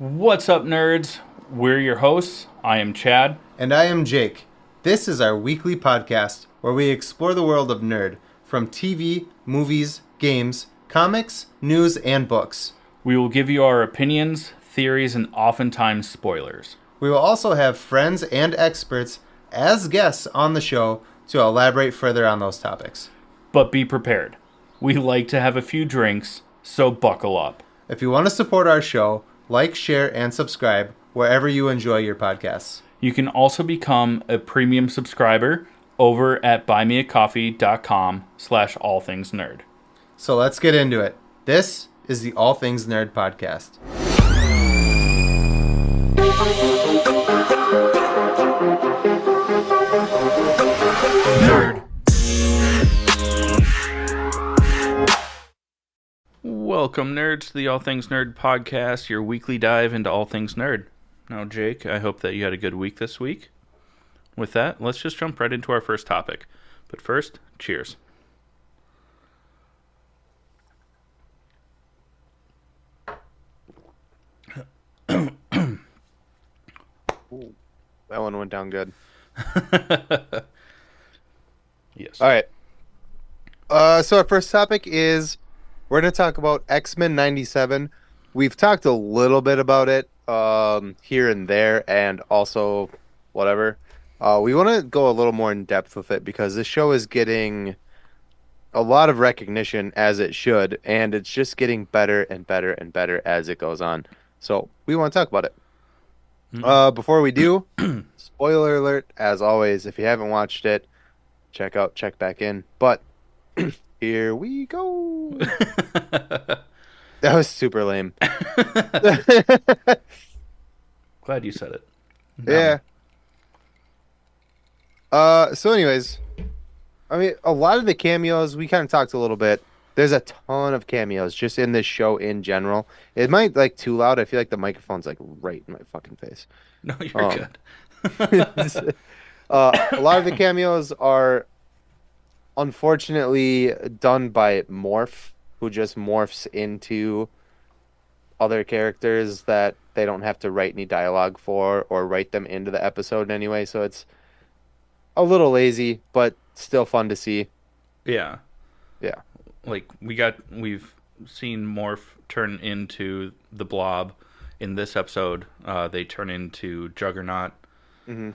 What's up, nerds? We're your hosts. I am Chad. And I am Jake. This is our weekly podcast where we explore the world of nerd from TV, movies, games, comics, news, and books. We will give you our opinions, theories, and oftentimes spoilers. We will also have friends and experts as guests on the show to elaborate further on those topics. But be prepared. We like to have a few drinks, so buckle up. If you want to support our show, like, share, and subscribe wherever you enjoy your podcasts. You can also become a premium subscriber over at buymeacoffee.com/allthingsnerd. So let's get into it. This is the All Things Nerd podcast. Nerd. Welcome, nerds, to the All Things Nerd podcast, your weekly dive into all things nerd. Now, Jake, I hope that you had a good week this week. With that, let's just jump right into our first topic. But first, cheers. Ooh, that one went down good. Yes. All right. So our first topic is we're going to talk about X-Men 97. We've talked a little bit about it here and there and also whatever. We want to go a little more in depth with it because this show is getting a lot of recognition as it should, and it's just getting better and better and better as it goes on. So we want to talk about it. Before we do, spoiler alert, as always, if you haven't watched it, check back in. But here we go. That was super lame. Glad you said it. Yeah. So anyways, I mean, a lot of the cameos, we kind of talked a little bit. There's a ton of cameos just in this show in general. It might like too loud. I feel like the microphone's like right in my fucking face. No, you're good. A lot of the cameos are unfortunately done by Morph, who just morphs into other characters that they don't have to write any dialogue for or write them into the episode anyway. So it's a little lazy, but still fun to see. Yeah. Yeah. Like, we've seen Morph turn into the Blob. In this episode, they turn into Juggernaut, which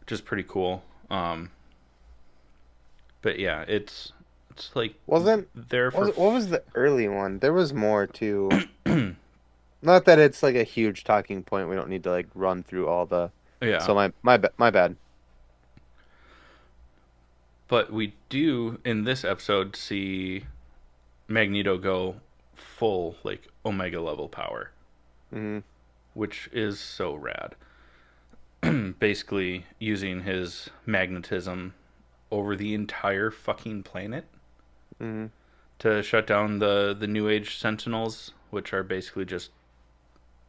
is pretty cool. But yeah, it's like Wasn't there for what was the early one? There was more too. Not that it's like a huge talking point. We don't need to like run through all the. yeah. So my bad. But we do in this episode see Magneto go full like Omega level power, which is so rad. Basically using his magnetism over the entire fucking planet to shut down the New Age Sentinels, which are basically just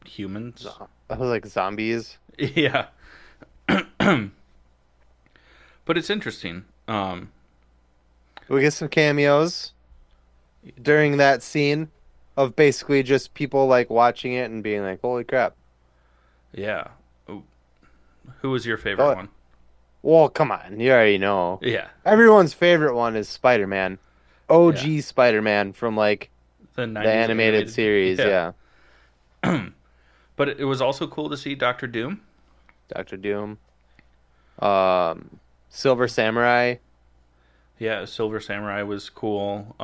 humans. I was like zombies. Yeah. But it's interesting. We get some cameos during that scene of basically just people like watching it and being like, "Holy crap!" Yeah. Who was your favorite one? Well, come on, you already know. Yeah. Everyone's favorite one is Spider-Man, OG Yeah. Spider-Man from like The the animated series. Yeah. But it was also cool to see Doctor Doom. Doctor Doom, Silver Samurai. Yeah, Silver Samurai was cool.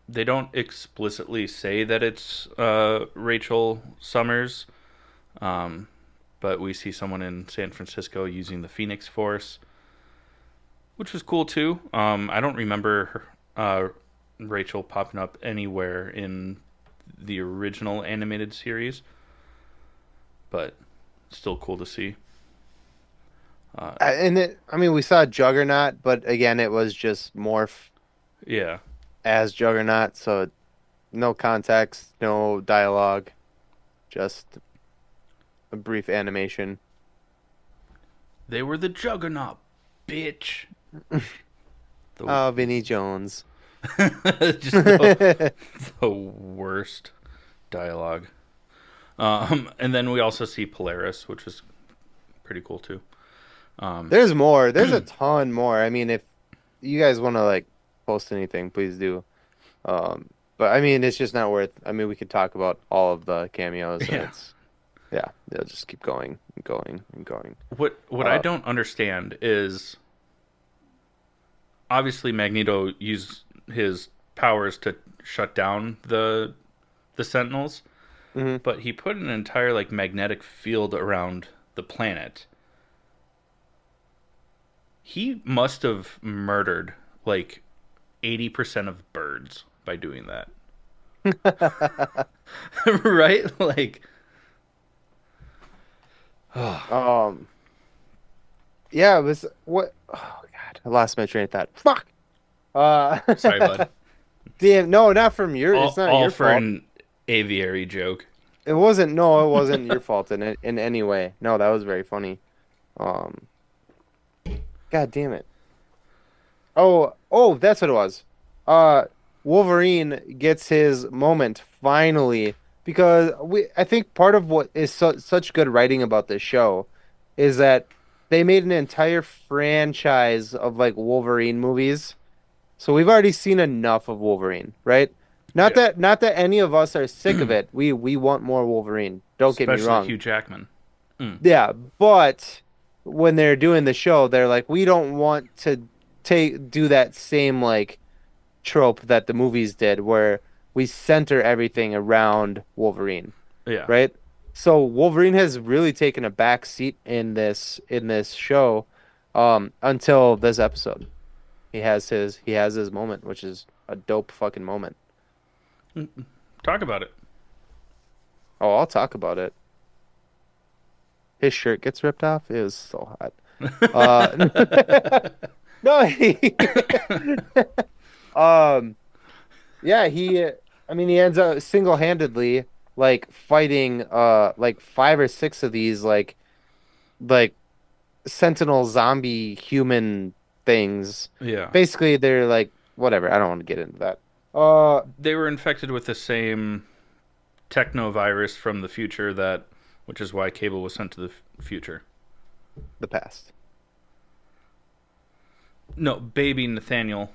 They don't explicitly say that it's Rachel Summers, but we see someone in San Francisco using the Phoenix Force, which was cool too. I don't remember Rachel popping up anywhere in the original animated series, but still cool to see. We saw Juggernaut, but again, it was just Morph Yeah. as Juggernaut, so no context, no dialogue, just a brief animation. They were the Juggernaut, bitch. Vinnie Jones. Just the worst dialogue. And then we also see Polaris, which is pretty cool too. There's more. There's a ton more. I mean, if you guys want to like post anything, please do. But I mean, it's just not worth. I mean, we could talk about all of the cameos. And Yeah. they'll just keep going and going and going. What I don't understand is obviously Magneto used his powers to shut down the Sentinels, Hmm. but he put an entire like magnetic field around the planet. He must have murdered like 80% of birds by doing that. Right? Like Um, yeah, it was what? Oh God, I lost my train of thought. Fuck. sorry, bud. Damn. No, not from your. It's not All your for fault. an aviary joke. It wasn't. No, it wasn't your fault in any way. No, that was very funny. Um, God damn it. Oh, that's what it was. Uh, Wolverine gets his moment finally because I think part of what is such good writing about this show is that they made an entire franchise of like Wolverine movies. So we've already seen enough of Wolverine, right? Yeah. Not that any of us are sick of it. We want more Wolverine. Don't get me Especially wrong. Hugh Jackman. Yeah, but when they're doing the show, they're like, we don't want to do that same like trope that the movies did, where we center everything around Wolverine, Yeah. right? So Wolverine has really taken a back seat in this show, until this episode. He has his moment, which is a dope fucking moment. Talk about it. Oh, I'll talk about it. His shirt gets ripped off. It was so hot. No, um, yeah, I mean, he ends up single-handedly like fighting like five or six of these like sentinel zombie human things. Yeah. Basically, they're like whatever. I don't want to get into that. Uh, They were infected with the same technovirus from the future which is why Cable was sent to the future. the past. No, baby Nathaniel.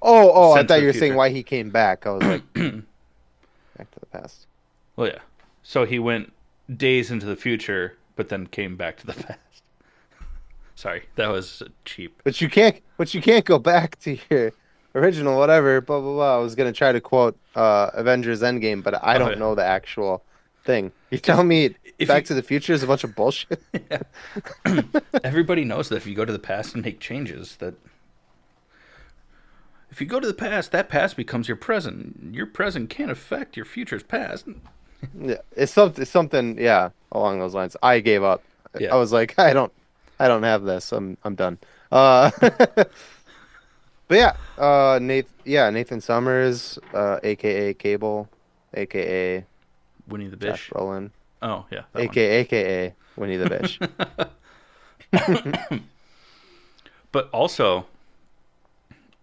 I Sent to thought the you were saying future. why he came back. I was like, back to the past. Well, yeah. So he went days into the future, but then came back to the past. Sorry, that was cheap. But you can't go back to your original whatever, blah blah blah. I was gonna try to quote Avengers Endgame, but I Oh, don't yeah. know the actual thing. You tell me if Back you- to the Future is a bunch of bullshit. Everybody knows that if you go to the past and make changes, that if you go to the past, that past becomes your present. Your present can't affect your future's past. Yeah, it's something yeah, along those lines. I gave up. Yeah. I was like, I don't have this. I'm done. But Nathan Summers, aka Cable, aka Winnie the Josh Bish. Brolin, Oh, yeah. that one. aka Winnie the Bish. But also,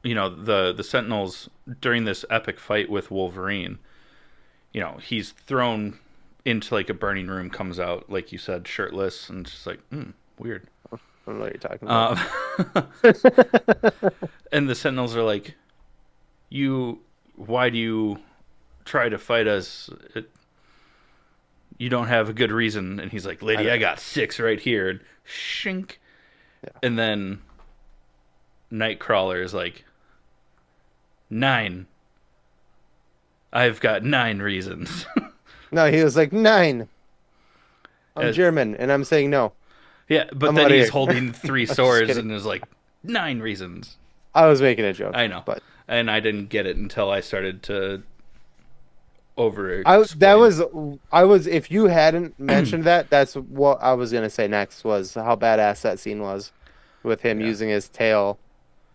the Sentinels during this epic fight with Wolverine, he's thrown into like a burning room, comes out, like you said, shirtless, and just like, weird. I don't know what you're talking about. And the Sentinels are like, why do you try to fight us? You don't have a good reason. And he's like, lady, I got 6 right here. And shink. Yeah. And then Nightcrawler is like, 9. I've got 9 reasons. No, he was like 9. I'm As- German, and I'm saying no. Yeah, but I'm then outta he's here. holding 3 just swords kidding. and is like, 9 reasons. I was making a joke. I know. but And I didn't get it until I started to over. I was if you hadn't mentioned that, that's what I was gonna say next was how badass that scene was with him Yeah. using his tail,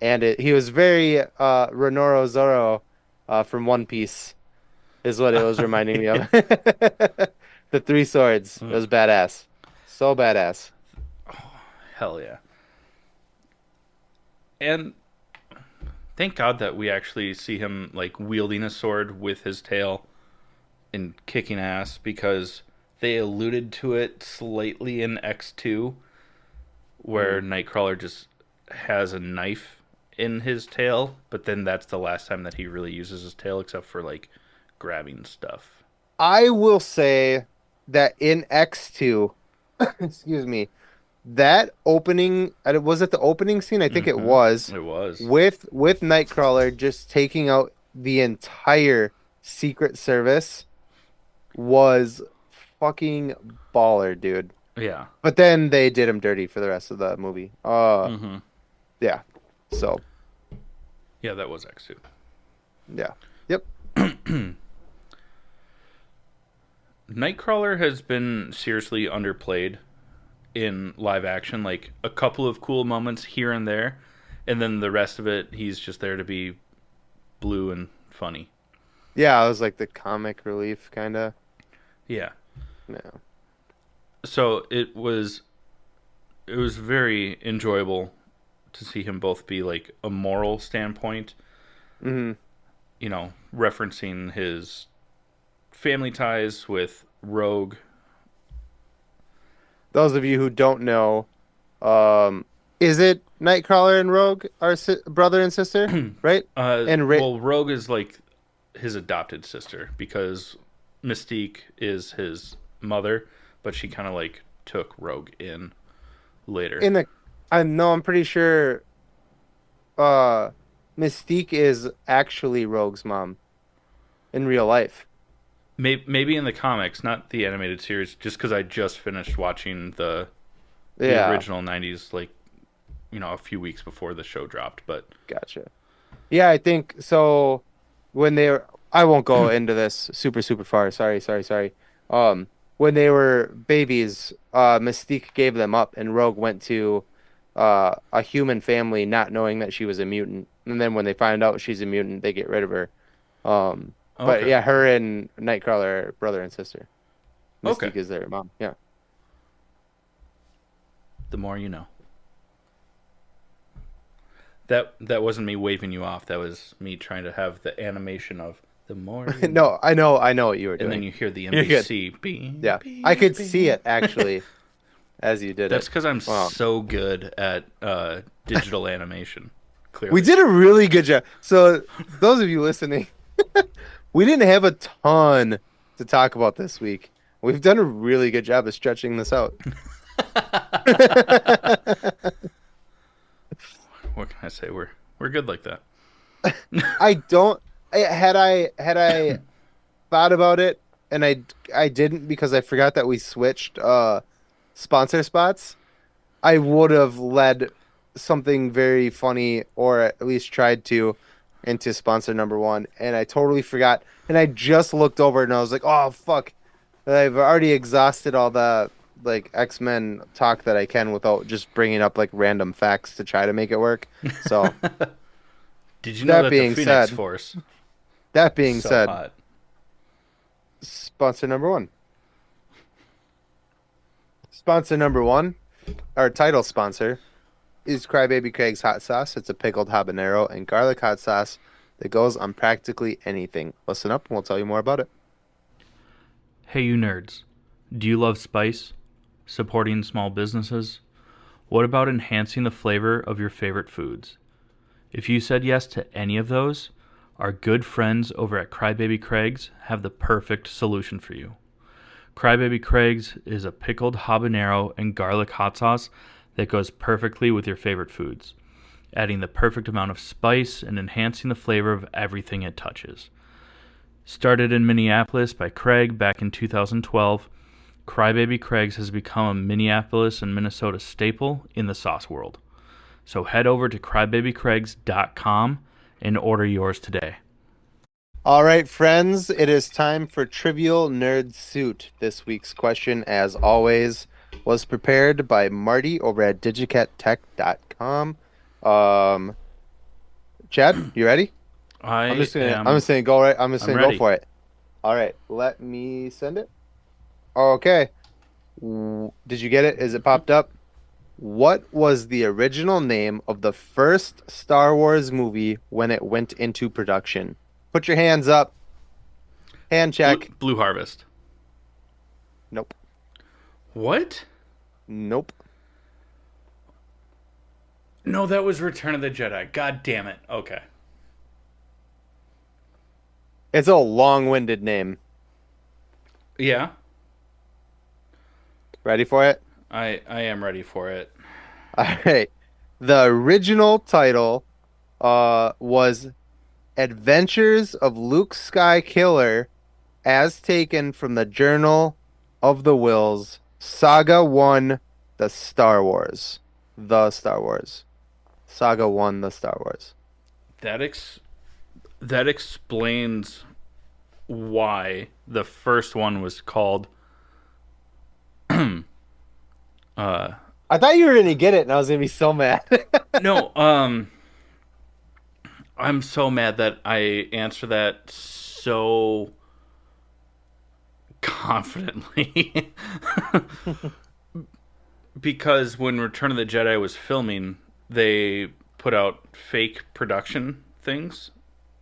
and he was very Renoro Zoro from One Piece, is what it was reminding me of. The 3 swords. It was badass, so badass. Hell yeah. And thank God that we actually see him like wielding a sword with his tail and kicking ass, because they alluded to it slightly in X2, where Nightcrawler just has a knife in his tail, but then that's the last time that he really uses his tail, except for like grabbing stuff. I will say that in X2, excuse me, that opening, was it the opening scene? I think it was. It was. With Nightcrawler just taking out the entire Secret Service was fucking baller, dude. Yeah. But then they did him dirty for the rest of the movie. Yeah. So, Yeah, that was X2. yeah. Yep. Nightcrawler has been seriously underplayed in live action, like a couple of cool moments here and there, and then the rest of it he's just there to be blue and funny. Yeah, I was like the comic relief kind of. Yeah. No. So it was very enjoyable to see him both be like a moral standpoint, Mhm. you know, referencing his family ties with Rogue. Those of you who don't know, is it Nightcrawler and Rogue are brother and sister, right? And Well, Rogue is like his adopted sister because Mystique is his mother, but she kind of like took Rogue in later. I'm pretty sure Mystique is actually Rogue's mom in real life. Maybe in the comics, not the animated series, just because I just finished watching the Yeah. original 90s, like, you know, a few weeks before the show dropped. But Gotcha. Yeah, I think so. I won't go into this super far. Sorry. When they were babies, Mystique gave them up, and Rogue went to a human family, not knowing that she was a mutant. And then when they find out she's a mutant, they get rid of her. But Okay. yeah, her and Nightcrawler are brother and sister. Mystique Okay. is their mom. Yeah. The more you know. That wasn't me waving you off. That was me trying to have the animation of the more you know. No, I know what you were doing. And then you hear the You're good. NBC. Beep, Yeah, beep, I could beep. see it actually as you did That's it. because I'm Wow. so good at digital animation. Clearly. We did a really good job. So, those of you listening, we didn't have a ton to talk about this week. We've done a really good job of stretching this out. What can I say? We're good like that. Had I thought about it, and I didn't because I forgot that we switched sponsor spots, I would have led something very funny, or at least tried to, into sponsor number one, and I totally forgot. And I just looked over and I was like, "Oh fuck, I've already exhausted all the like X-Men talk that I can without just bringing up like random facts to try to make it work." So Did you know That that being the Phoenix said, Force that being so said, hot? sponsor number one. Sponsor number one, our title sponsor, is Crybaby Craig's hot sauce. It's a pickled habanero and garlic hot sauce that goes on practically anything. Listen up and we'll tell you more about it. Hey, you nerds. Do you love spice? Supporting small businesses? What about enhancing the flavor of your favorite foods? If you said yes to any of those, our good friends over at Crybaby Craig's have the perfect solution for you. Crybaby Craig's is a pickled habanero and garlic hot sauce that goes perfectly with your favorite foods, adding the perfect amount of spice and enhancing the flavor of everything it touches. Started in Minneapolis by Craig back in 2012, Crybaby Craig's has become a Minneapolis and Minnesota staple in the sauce world. So head over to crybabycraigs.com and order yours today. All right, friends, it is time for Trivial Nerd Suit. This week's question, as always, was prepared by Marty over at digicattech.com. Chad, you ready? I'm just gonna go right. I'm just I'm gonna go ready. for it. All right, let me send it. Okay. Did you get it? Is it popped up? What was the original name of the first Star Wars movie when it went into production? Put your hands up. Hand check. Blue Harvest. Nope. What? Nope. No, that was Return of the Jedi. God damn it. Okay. It's a long-winded name. Yeah, Ready for it? I am ready for it. All right. The original title was Adventures of Luke Skykiller as taken from the Journal of the Wills, Saga 1, The Star Wars. The Star Wars. Saga 1, The Star Wars. That that explains why the first one was called uh I thought you were going to get it, and I was going to be so mad. no, I'm so mad that I answer that so confidently. Because when Return of the Jedi was filming, they put out fake production things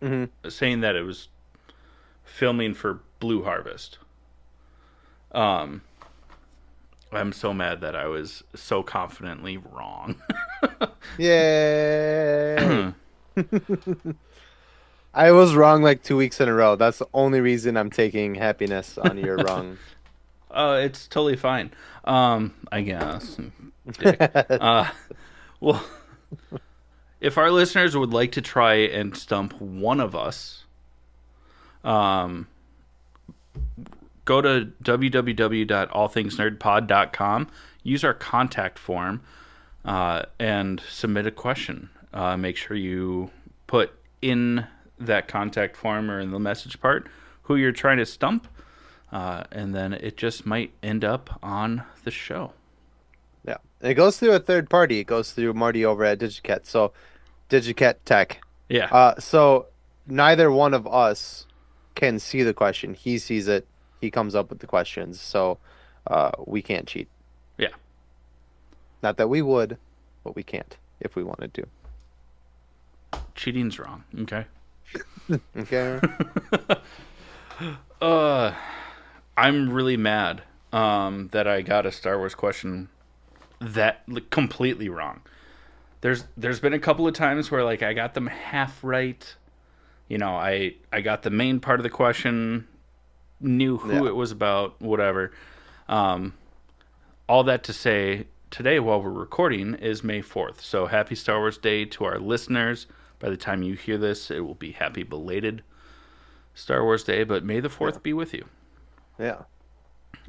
hmm saying that it was filming for Blue Harvest. Um, I'm so mad that I was so confidently wrong. Yay. I was wrong like 2 weeks in a row. That's the only reason I'm taking happiness on your wrong. It's totally fine. I guess. Dick. Well, if our listeners would like to try and stump one of us, um, go to www.allthingsnerdpod.com, use our contact form, and submit a question. Make sure you put in that contact form or in the message part who you're trying to stump, and then it just might end up on the show. Yeah. And it goes through a third party. It goes through Marty over at DigiCat. So DigiCat Tech. Yeah. So neither one of us can see the question. He sees it. He comes up with the questions. So we can't cheat. Yeah. Not that we would, but we can't if we wanted to. Cheating's wrong. Okay. Okay. I'm really mad that I got a Star Wars question that completely wrong. There's been a couple of times where like I got them half right. You know, I got the main part of the question, knew who it was about, whatever. All that to say, today while we're recording is May 4th. So happy Star Wars Day to our listeners. By the time you hear this, it will be happy belated Star Wars Day, but may the 4th be with you. Yeah.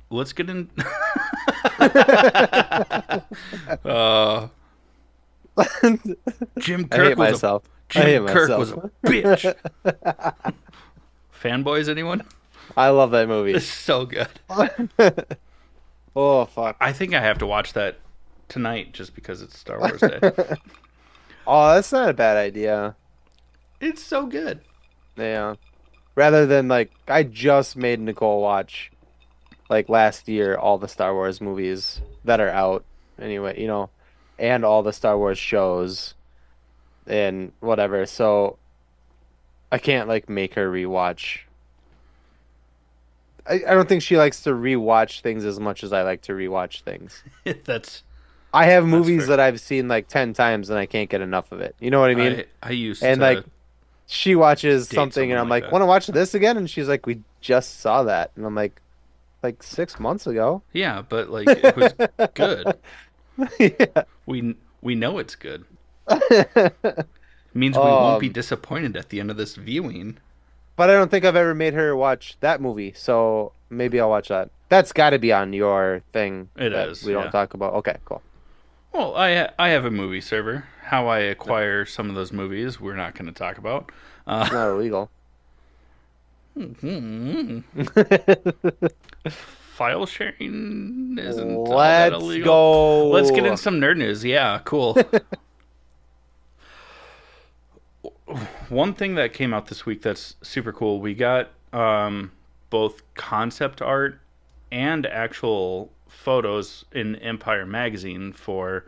Let's get in. Jim I hate Kirk was myself. a I hate Jim Kirk myself. was a bitch. Fanboys, anyone? I love that movie. It's so good. Oh, fuck. I think I have to watch that tonight just because it's Star Wars Day. Oh, that's not a bad idea. It's so good. Yeah. Rather than like, I just made Nicole watch like last year all the Star Wars movies that are out anyway, you know, and all the Star Wars shows and whatever. So I can't like make her rewatch. I don't think she likes to rewatch things as much as I like to rewatch things. That's I have movies fair. that I've seen like 10 times and I can't get enough of it. You know what I mean? I used And to like she watches date something and someone I'm like like, that. want to watch this again? And she's like, we just saw that. And I'm like 6 months ago. yeah, but like it was good. Yeah. We know it's good. Means we won't be Um, disappointed at the end of this viewing. But I don't think I've ever made her watch that movie. So maybe I'll watch that. That's got to be on your thing. It that is, We don't yeah. talk about. Okay, cool. Well, I have a movie server. How I acquire some of those movies, we're not going to talk about. It's not illegal. File sharing isn't all that Let's illegal. go. Let's get in some nerd news. Yeah, cool. One thing that came out this week that's super cool, we got both concept art and actual photos in Empire Magazine for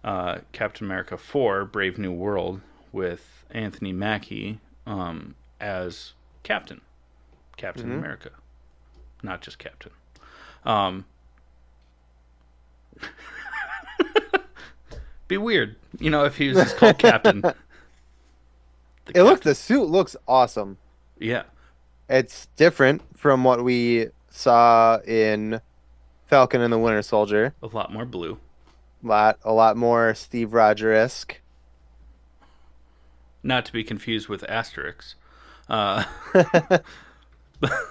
Captain America 4 Brave New World with Anthony Mackie as Captain Mm-hmm. America, not just Captain. Um, be weird, if he was just called Captain. The suit looks awesome. Yeah, It's different from what we saw in Falcon and the Winter Soldier. a lot more blue. A lot more Steve Rogers-esque. Not to be confused with Asterix. Uh,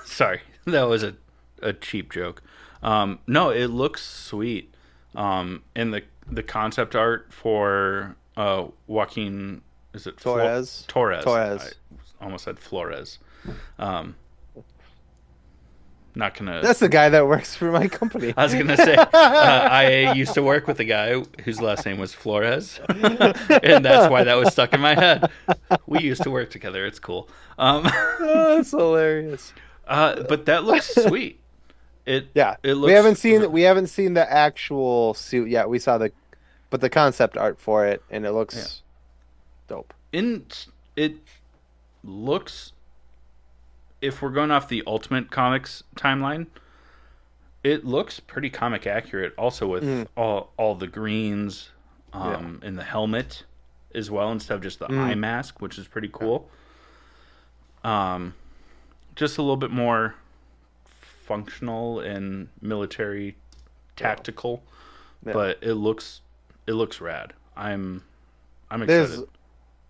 sorry, that was a cheap joke. No, it looks sweet. And the concept art for Joaquin, is it Torres? Torres. Torres. I almost said Flores. Not gonna. That's the guy that works for my company. I was gonna say I used to work with a guy whose last name was Flores, and that's why that was stuck in my head. We used to work together. It's cool. Oh, that's hilarious. But that looks sweet. It looks. We haven't seen the actual suit yet. We saw but the concept art for it, and it looks dope. It looks. If we're going off the Ultimate Comics timeline, it looks pretty comic accurate. Also with all the greens, in the helmet as well, instead of just the eye mask, which is pretty cool. Just a little bit more functional and military tactical, but it looks rad. I'm excited. There's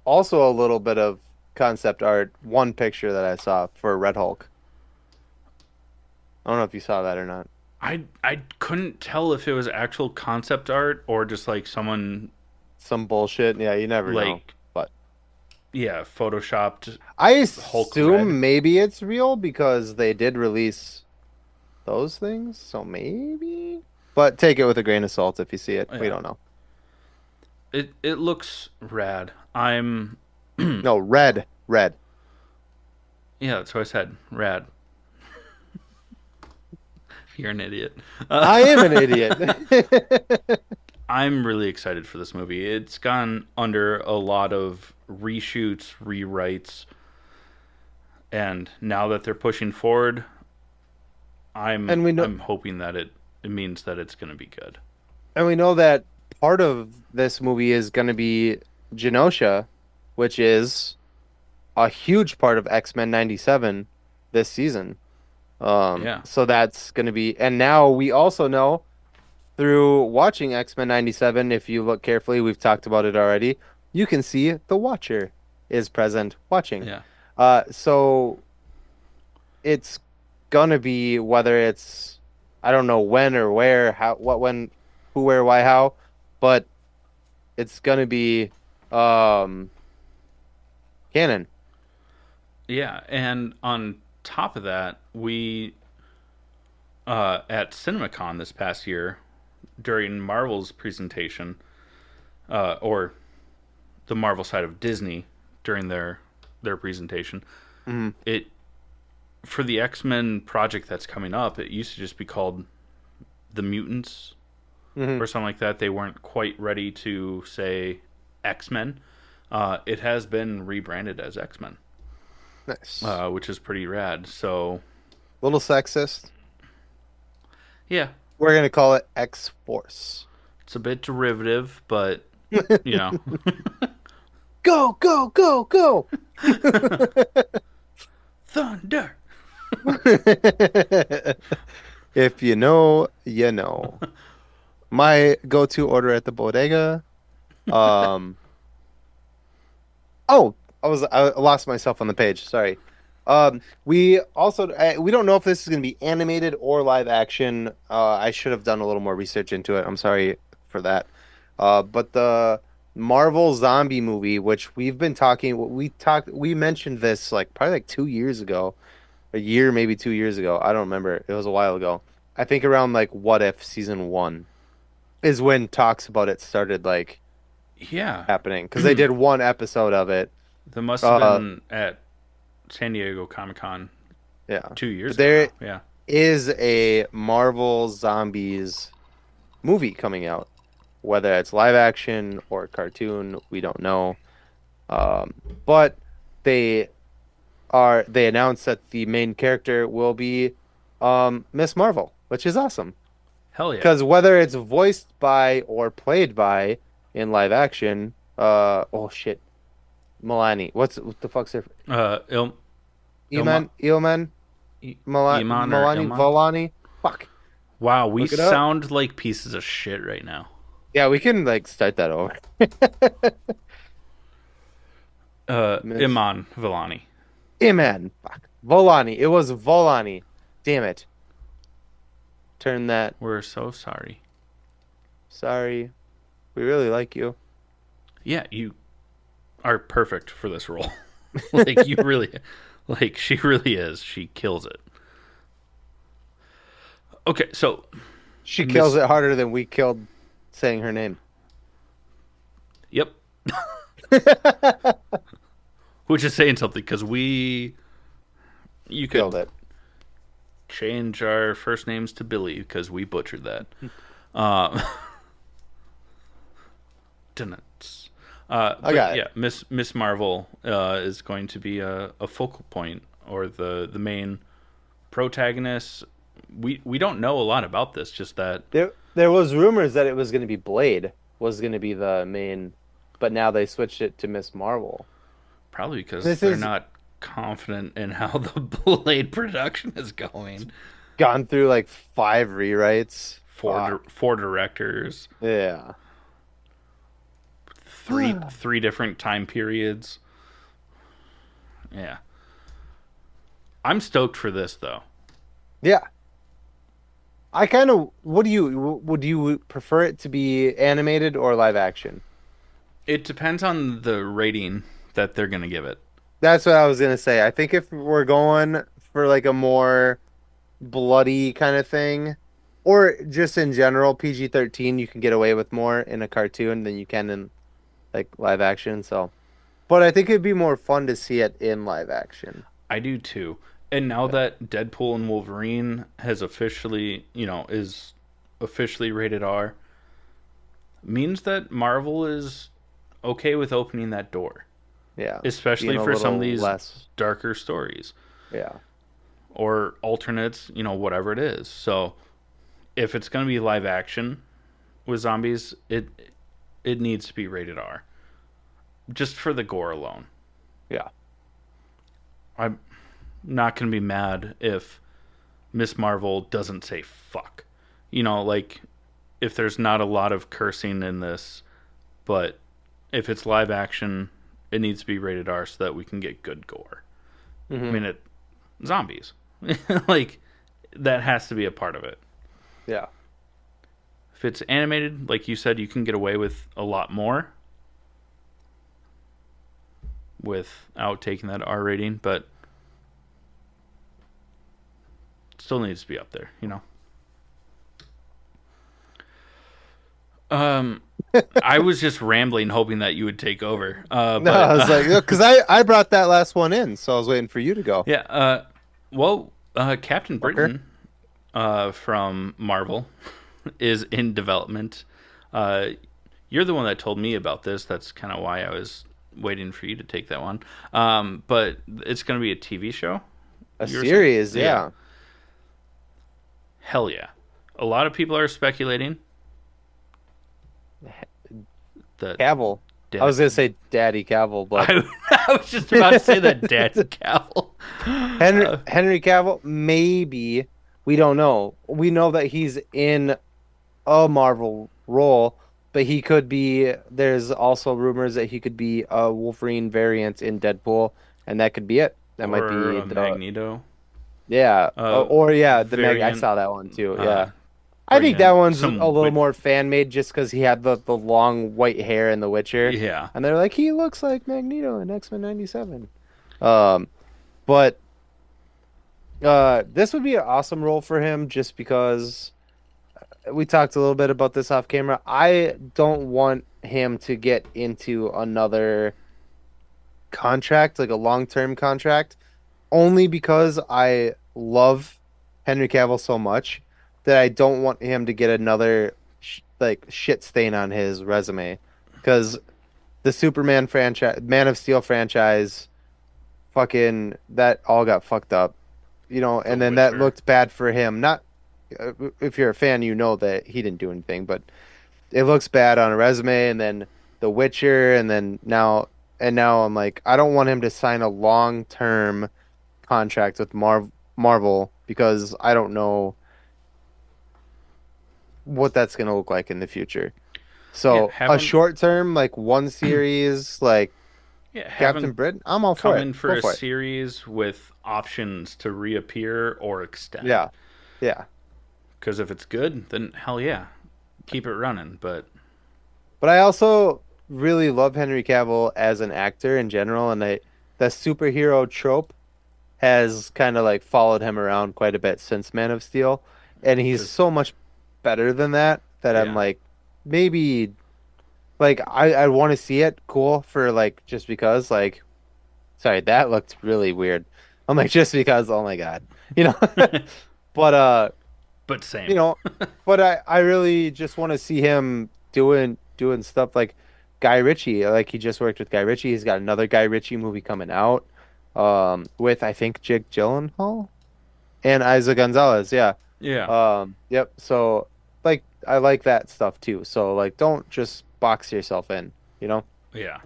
also a little bit of concept art, one picture that I saw for Red Hulk. I don't know if you saw that or not. I couldn't tell if it was actual concept art or just like some bullshit. Yeah, you never know. But photoshopped. I Hulk red. assume maybe it's real because they did release those things, so maybe. But take it with a grain of salt if you see it. We don't know. It looks rad. No, red. Yeah, that's what I said. Rad. You're an idiot. I am an idiot. I'm really excited for this movie. It's gone under a lot of reshoots, rewrites, and now that they're pushing forward, I'm hoping that it means that it's going to be good. And we know that part of this movie is going to be Genosha, which is a huge part of X-Men 97 this season. So that's going to be... And now we also know through watching X-Men 97, if you look carefully, we've talked about it already, you can see the Watcher is present watching. Yeah. So it's going to be, whether it's... I don't know when or where, how, what, when, who, where, why, how, but it's going to be... canon. Yeah, and on top of that, we at CinemaCon this past year, during Marvel's presentation, or the Marvel side of Disney during their presentation, it for the X-Men project that's coming up, it used to just be called The Mutants or something like that. They weren't quite ready to say X-Men. It has been rebranded as X-Men. Nice. Which is pretty rad. So, little sexist. Yeah. We're going to call it X-Force. It's a bit derivative, but, Go, go, go, go! Thunder! If you know, you know. My go-to order at the bodega. Oh, I lost myself on the page. Sorry. We also we don't know if this is going to be animated or live action. I should have done a little more research into it. I'm sorry for that. But the Marvel zombie movie, which we mentioned this probably 2 years ago, a year maybe 2 years ago. I don't remember. It was a while ago. I think around What If season 1 is when talks about it started happening, because they did one episode of it. That must have been at San Diego Comic-Con 2 years ago. There Yeah. is a Marvel Zombies movie coming out. Whether it's live action or cartoon, we don't know. But they announced that the main character will be Miss Marvel, which is awesome. Hell yeah. Because whether it's voiced by or played by in live action, oh shit, Milani. What the fuck's her Ilma, Eman Iman or Milani Ilmont. Volani? Fuck. Wow, we Look it up. sound like pieces of shit right now. Yeah, we can like start that over. Miss Iman Vellani. Iman. Fuck. Volani. It was Volani. Damn it. Turn that. We're so sorry. Sorry. We really like you. Yeah, you are perfect for this role. Like you really, like she really is. She kills it. Okay, so She Miss- kills it harder than we killed saying her name. yep, which is saying something because you could Killed it. change our first names to Billy because we butchered that. Uh, Donuts. But got it. yeah, Miss Marvel is going to be a focal point or the main protagonist. We don't know a lot about this, just that There was rumors that it was going to be Blade was going to be the main, but now they switched it to Miss Marvel. probably because This they're is not confident in how the Blade production is going. gone through like 5 rewrites. Four directors, Yeah. three different time periods. Yeah, I'm stoked for this though. Yeah. I kind of would you prefer it to be animated or live action? It depends on the rating that they're gonna give it. That's what I was gonna say. I think if we're going for like a more bloody kind of thing, or just in general, PG-13, you can get away with more in a cartoon than you can in like live action. So, but I think it'd be more fun to see it in live action. I do too. And now that Deadpool and Wolverine has officially, is officially rated R, means that Marvel is okay with opening that door, Yeah, especially being a for some of little these less. darker stories Yeah, or alternates, whatever it is. So, if it's going to be live action with zombies, it needs to be rated R, just for the gore alone. yeah, I'm not going to be mad if Miss Marvel doesn't say fuck. Like if there's not a lot of cursing in this, but if it's live action, it needs to be rated R so that we can get good gore. I hmm mean, zombies. Like that has to be a part of it. yeah. If it's animated, like you said, you can get away with a lot more without taking that R rating, but still needs to be up there. Um, I was just rambling, hoping that you would take over. No, I was like, because I brought that last one in, so I was waiting for you to go. yeah. Captain Britain, from Marvel, is in development. You're the one that told me about this. That's kind of why I was waiting for you to take that one. But it's going to be a TV show. A You were series, saying? yeah. Hell yeah! A lot of people are speculating that Cavill. Dad- I was gonna say Daddy Cavill, but I was just about to say that Daddy Cavill. Henry Cavill, maybe. We don't know. We know that he's in a Marvel role, but he could be. There's also rumors that he could be a Wolverine variant in Deadpool, and that could be it. That might or be a Magneto. yeah, or yeah, the Meg. I variant. saw that one too. Yeah, I Or, think that one's a some little more fan made just because he had the long white hair in The Witcher. Yeah, And they're like, he looks like Magneto in X-Men 97. But this would be an awesome role for him just because we talked a little bit about this off camera. I don't want him to get into another contract, like a long-term contract, only because I love Henry Cavill so much that I don't want him to get another like shit stain on his resume because the Superman franchise, Man of Steel franchise, fucking that all got fucked up. and then that Witcher. looked bad for him. Not if you're a fan, you know that he didn't do anything, but it looks bad on a resume. And then The Witcher, and then now I'm like, I don't want him to sign a long-term contract with Marvel because I don't know what that's gonna look like in the future. Yeah, So have a him. short term, like one series, like Yeah, have Captain him Britain, I'm all for come it. in for Go a for it. series with options to reappear or extend. Yeah, yeah. Because if it's good, then hell yeah, keep it running. But But I also really love Henry Cavill as an actor in general, and the superhero trope has kind of like followed him around quite a bit since Man of Steel, and he's because so much better than that that I'm yeah, like, maybe like I want to see it cool for like just because like sorry, that looked really weird. I'm like just because, oh my God. You know. But but you same. know, but I really just want to see him doing stuff like Guy Ritchie. Like he just worked with Guy Ritchie. He's got another Guy Ritchie movie coming out with I think Jake Gyllenhaal and Isa Gonzalez. Yeah. Yeah, Yep. So like I like that stuff too. So like don't just box yourself in, you know? yeah,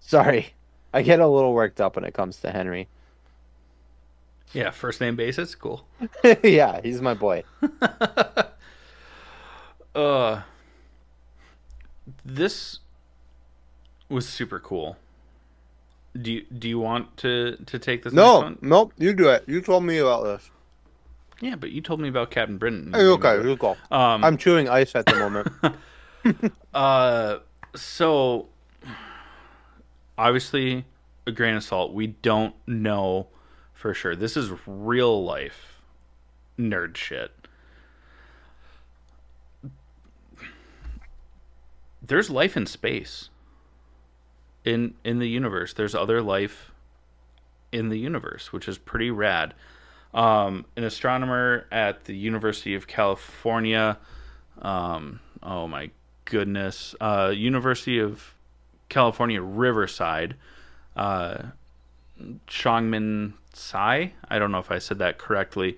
Sorry. I get a little worked up when it comes to Henry. yeah. First name basis, cool. Yeah, he's my boy. uh, this was super cool. Do you want to take this next No, one? nope, you do it. You told me about this. Yeah, but you told me about Captain Britain. Hey, You made me okay, do you go. it. I'm chewing ice at the moment. So obviously, a grain of salt. We don't know for sure. This is real life nerd shit. There's life in space. In the universe. There's other life in the universe, which is pretty rad. An astronomer at the University of California. Oh my goodness. University of California, Riverside. Uh, Shangmin Tsai. I don't know if I said that correctly. He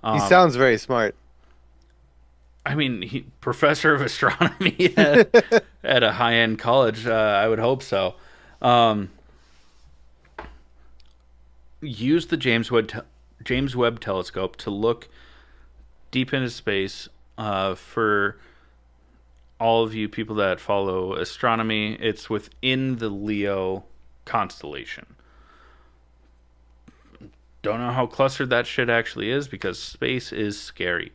Um, sounds very smart. I mean, professor of astronomy at a high end college. I would hope so. Um, use the James Webb Telescope to look deep into space. For all of you people that follow astronomy, it's within the Leo constellation. Don't know how clustered that shit actually is because space is scary.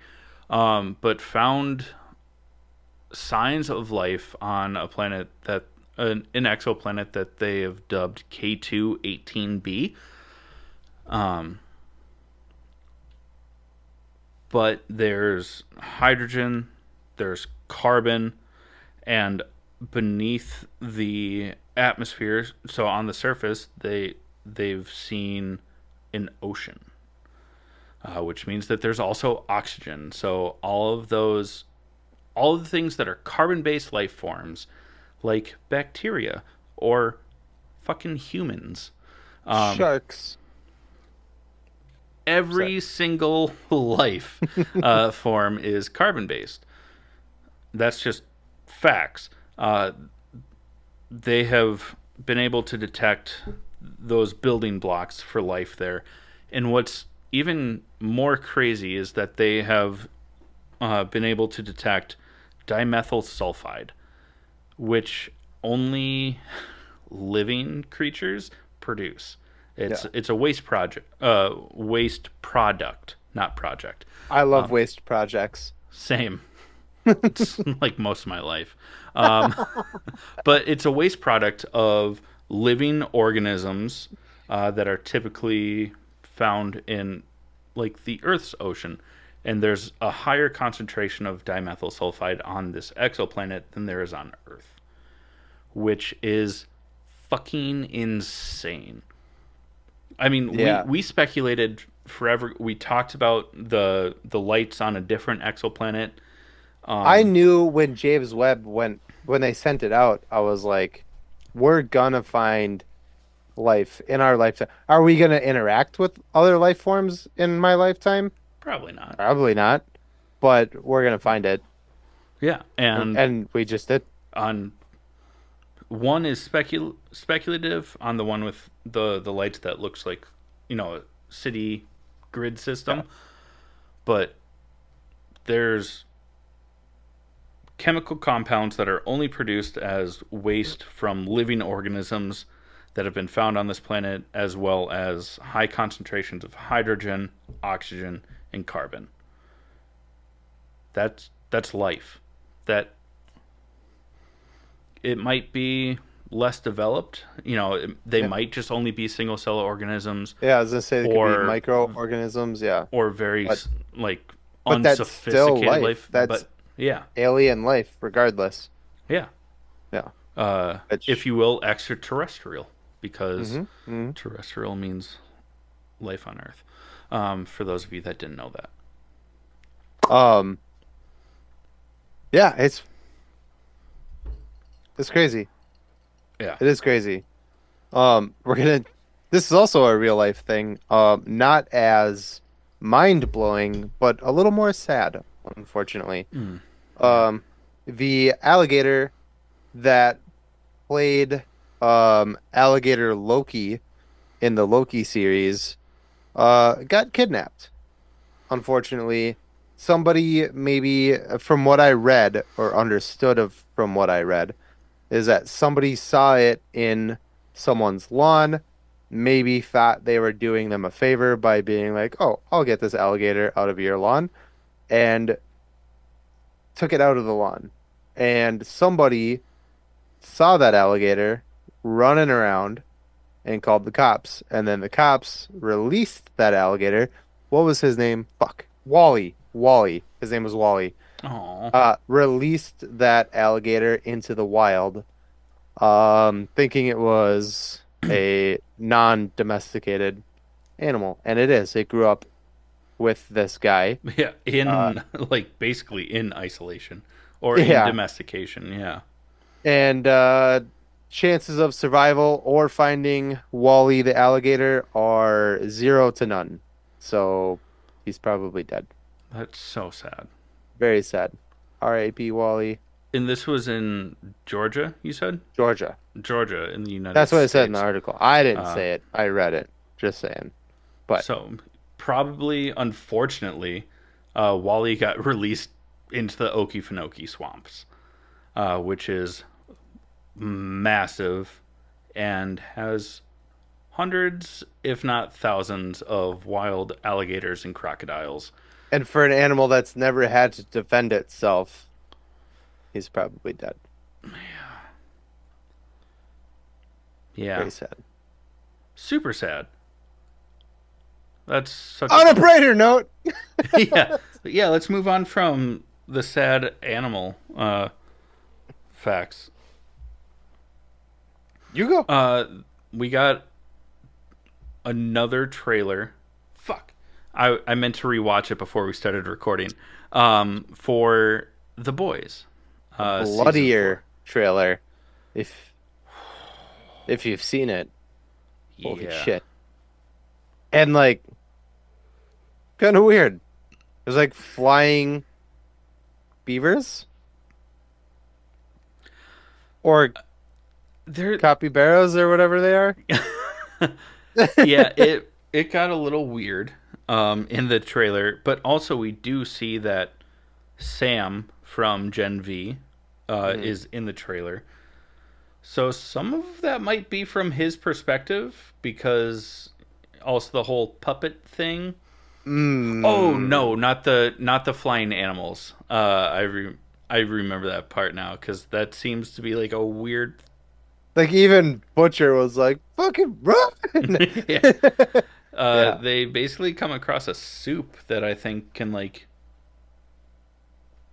But found signs of life on a planet that an exoplanet that they have dubbed K2-18b. Um, but there's hydrogen, there's carbon, and beneath the atmosphere, so on the surface, they've seen an ocean, which means that there's also oxygen. So all of the things that are carbon-based life forms, like bacteria or fucking humans, Sharks. Sorry. every single life form is carbon-based. That's just facts. They have been able to detect those building blocks for life there. And what's even more crazy is that they have been able to detect dimethyl sulfide, which only living creatures produce. Yeah. It's a waste product, not project. I love waste projects. Same. It's like most of my life. Um, but it's a waste product of living organisms that are typically found in like the Earth's ocean. And there's a higher concentration of dimethyl sulfide on this exoplanet than there is on Earth, which is fucking insane. I mean, Yeah. we speculated forever. We talked about the lights on a different exoplanet. I knew when James Webb when they sent it out, I was like, we're gonna find life in our lifetime. Are we going to interact with other life forms in my lifetime? Probably not. Probably not, but we're going to find it. Yeah, And we just did. on one is speculative on the one with the lights that looks like, a city grid system, Yeah. but there's chemical compounds that are only produced as waste from living organisms that have been found on this planet, as well as high concentrations of hydrogen, oxygen, and carbon. That's life. That it might be less developed. They Yeah. might just only be single cell organisms, Yeah, I was going to say they could or be microorganisms. Yeah. or very But- like But that's still unsophisticated life. That's But yeah, alien life, regardless. yeah. Yeah. Which- If you will, extraterrestrial, because hmm terrestrial means life on Earth. For those of you that didn't know that. Yeah, it's crazy. Yeah. It is crazy. This is also a real life thing. Not as mind blowing, but a little more sad, unfortunately. Mm. The alligator that played alligator Loki in the Loki series got kidnapped. Unfortunately, somebody, maybe from what I read or understood from what I read, is that somebody saw it in someone's lawn, maybe thought they were doing them a favor by being like, "Oh, I'll get this alligator out of your lawn," and took it out of the lawn. And somebody saw that alligator running around and called the cops. And then the cops released that alligator. What was his name? Fuck. Wally. Wally. His name was Wally. Aw. Released that alligator into the wild, thinking it was a non-domesticated animal. And it is. It grew up with this guy. Yeah, like basically in isolation or Yeah. in domestication. Yeah. And chances of survival or finding Wally the alligator are 0 to none. So he's probably dead. That's so sad. Very sad. R.A.P. Wally. And this was in Georgia, you said? Georgia. Georgia in the United That's States. what it said in the article. I didn't Uh, say it. I read it. Just saying. But So probably, unfortunately, Wally got released into the Okefenokee swamps, which is massive and has hundreds, if not thousands, of wild alligators and crocodiles. and for an animal that's never had to defend itself, he's probably dead. Yeah, Very sad. super sad. That's such On a brighter note, yeah. Let's move on from the sad animal facts. you go. We got another trailer. Fuck. I meant to rewatch it before we started recording. For The Boys. Season Bloodier trailer. If you've seen it. 4. Holy Yeah. shit. And like kind of weird. There's like flying beavers or There, capybaras or whatever they are. yeah, it got a little weird in the trailer, but also we do see that Sam from Gen V is in the trailer. So some of that might be from his perspective, because also the whole puppet thing. Mm. Oh no, not the flying animals. I remember that part now, because that seems to be like a weird. Like even Butcher was like, "Fucking run!" Yeah. Yeah. They basically come across a soup that I think can like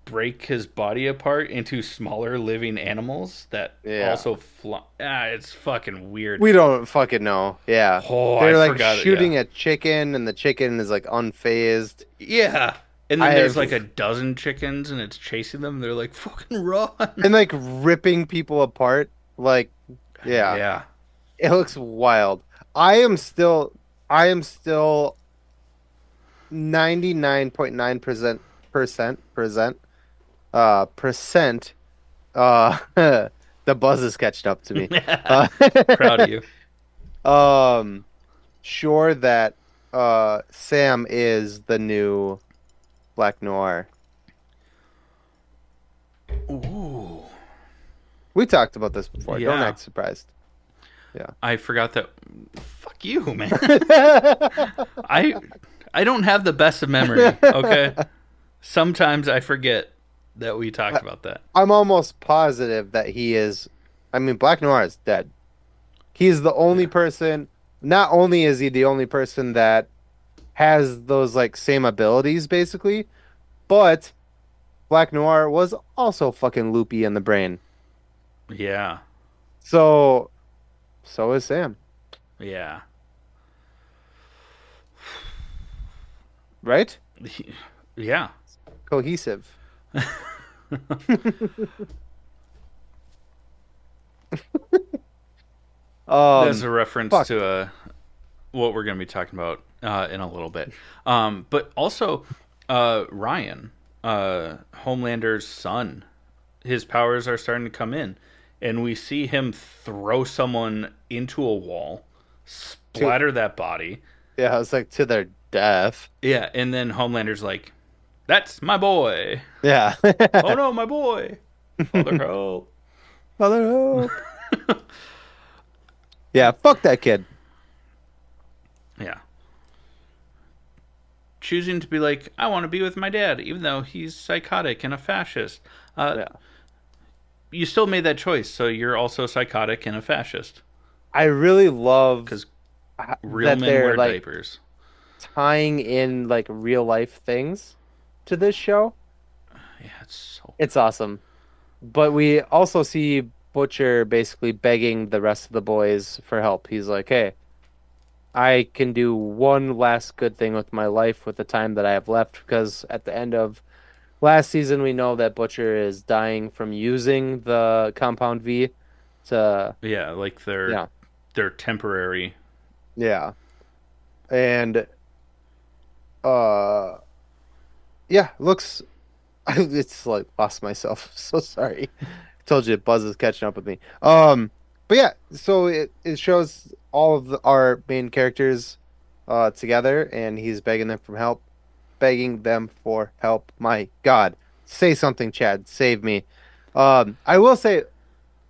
break his body apart into smaller living animals that Yeah. also fly. It's fucking weird. We don't fucking know. Yeah. Oh, They're I like forgot it, shooting yeah. a chicken, and the chicken is like unfazed. Yeah. And then I there's have- like a dozen chickens and it's chasing them. They're like, fucking run. And like ripping people apart. Like, yeah. Yeah. It looks wild. I am still 99.9% percent the buzz is catching up to me. Uh, Proud of you. um sure that Sam is the new Black Noir. Ooh. We talked about this before. Don't Yeah. act surprised. I forgot that. Fuck you, man. I I don't have the best of memory. Okay. Sometimes I forget that we talked about that. I'm almost positive that he is. I mean, Black Noir is dead. He is the only Yeah. person. Not only is he the only person that has those like same abilities, basically, but Black Noir was also fucking loopy in the brain. Yeah. So, so is Sam, Yeah. right? Yeah. Cohesive. That's a reference Fuck. to what we're going to be talking about in a little bit. But also, Ryan, Homelander's son, his powers are starting to come in. And we see him throw someone into a wall, To splatter that body. Yeah, it's like to their death. Yeah, and then Homelander's like, "That's my boy. Yeah. Oh no, my boy. Father help." Mother hope. Yeah, fuck that kid. Yeah. Choosing to be like, I want to be with my dad, even though he's psychotic and a fascist. Yeah. You still made that choice, so you're also psychotic and a fascist. I really love Because h- real that men they're wear like diapers. tying in like real life things to this show. Yeah, it's so. It's awesome. But we also see Butcher basically begging the rest of the boys for help. He's like, "Hey, I can do one last good thing with my life with the time that I have left because at the end of last season we know that Butcher is dying from using the Compound V to Yeah, like yeah, they're temporary. yeah. And uh yeah, looks it's like lost myself. So sorry. I told you Buzz is catching up with me. But yeah, so it shows all of our main characters together and he's begging them for help. Begging them for help. My God. Say something, Chad. Save me. I will say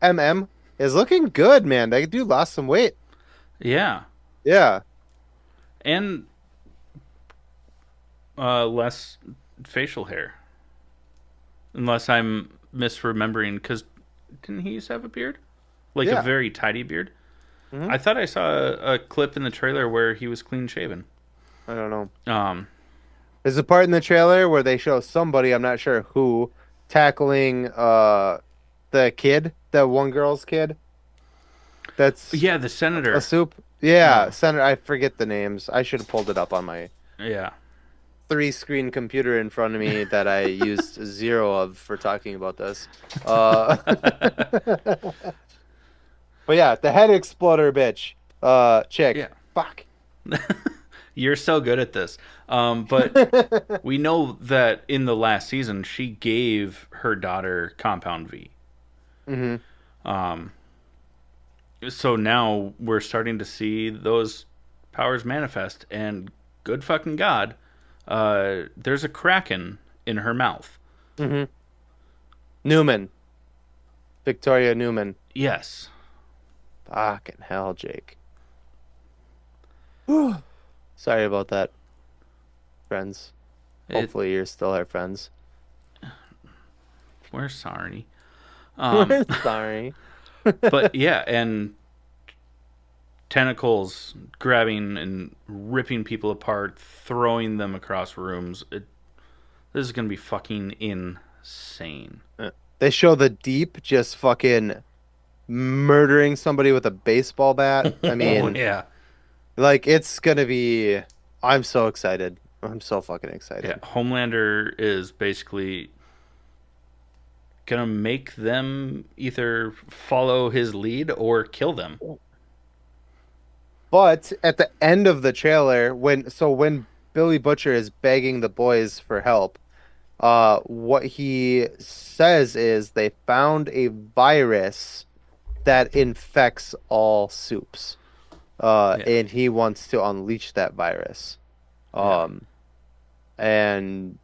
MM is looking good, man. That dude lost some weight. Yeah. Yeah. And less facial hair. Unless I'm misremembering, because didn't he used to have a beard? Like a Yeah. very tidy beard? Hmm. I thought I saw a clip in the trailer where he was clean shaven. I don't know. Um, There's a part in the trailer where they show somebody, I'm not sure who, tackling the kid, the one girl's kid. That's yeah, the a senator. soup. Yeah, Uh, Senator, I forget the names. I should have pulled it up on my yeah. three-screen computer in front of me that I used zero of for talking about this. Uh, but yeah, the head exploder bitch. Yeah. Chick. Fuck. You're so good at this. But we know that in the last season, she gave her daughter Compound V. Hmm. Um, so now we're starting to see those powers manifest, and good fucking god, there's a kraken in her mouth. Hmm. Newman. Victoria Newman. Yes. Fucking hell, Jake. Sorry about that, friends. It, Hopefully you're still our friends. we're sorry. We're sorry. But yeah, and tentacles grabbing and ripping people apart, throwing them across rooms. This is gonna be fucking insane. They show the Deep just fucking murdering somebody with a baseball bat. I mean, Yeah, like it's gonna be. I'm so excited. I'm so fucking yeah. excited. Homelander is basically gonna make them either follow his lead or kill them. But at the end of the trailer, when Billy Butcher is begging the boys for help, what he says is they found a virus that infects all soups. Yeah. And he wants to unleash that virus. Yeah. Um, and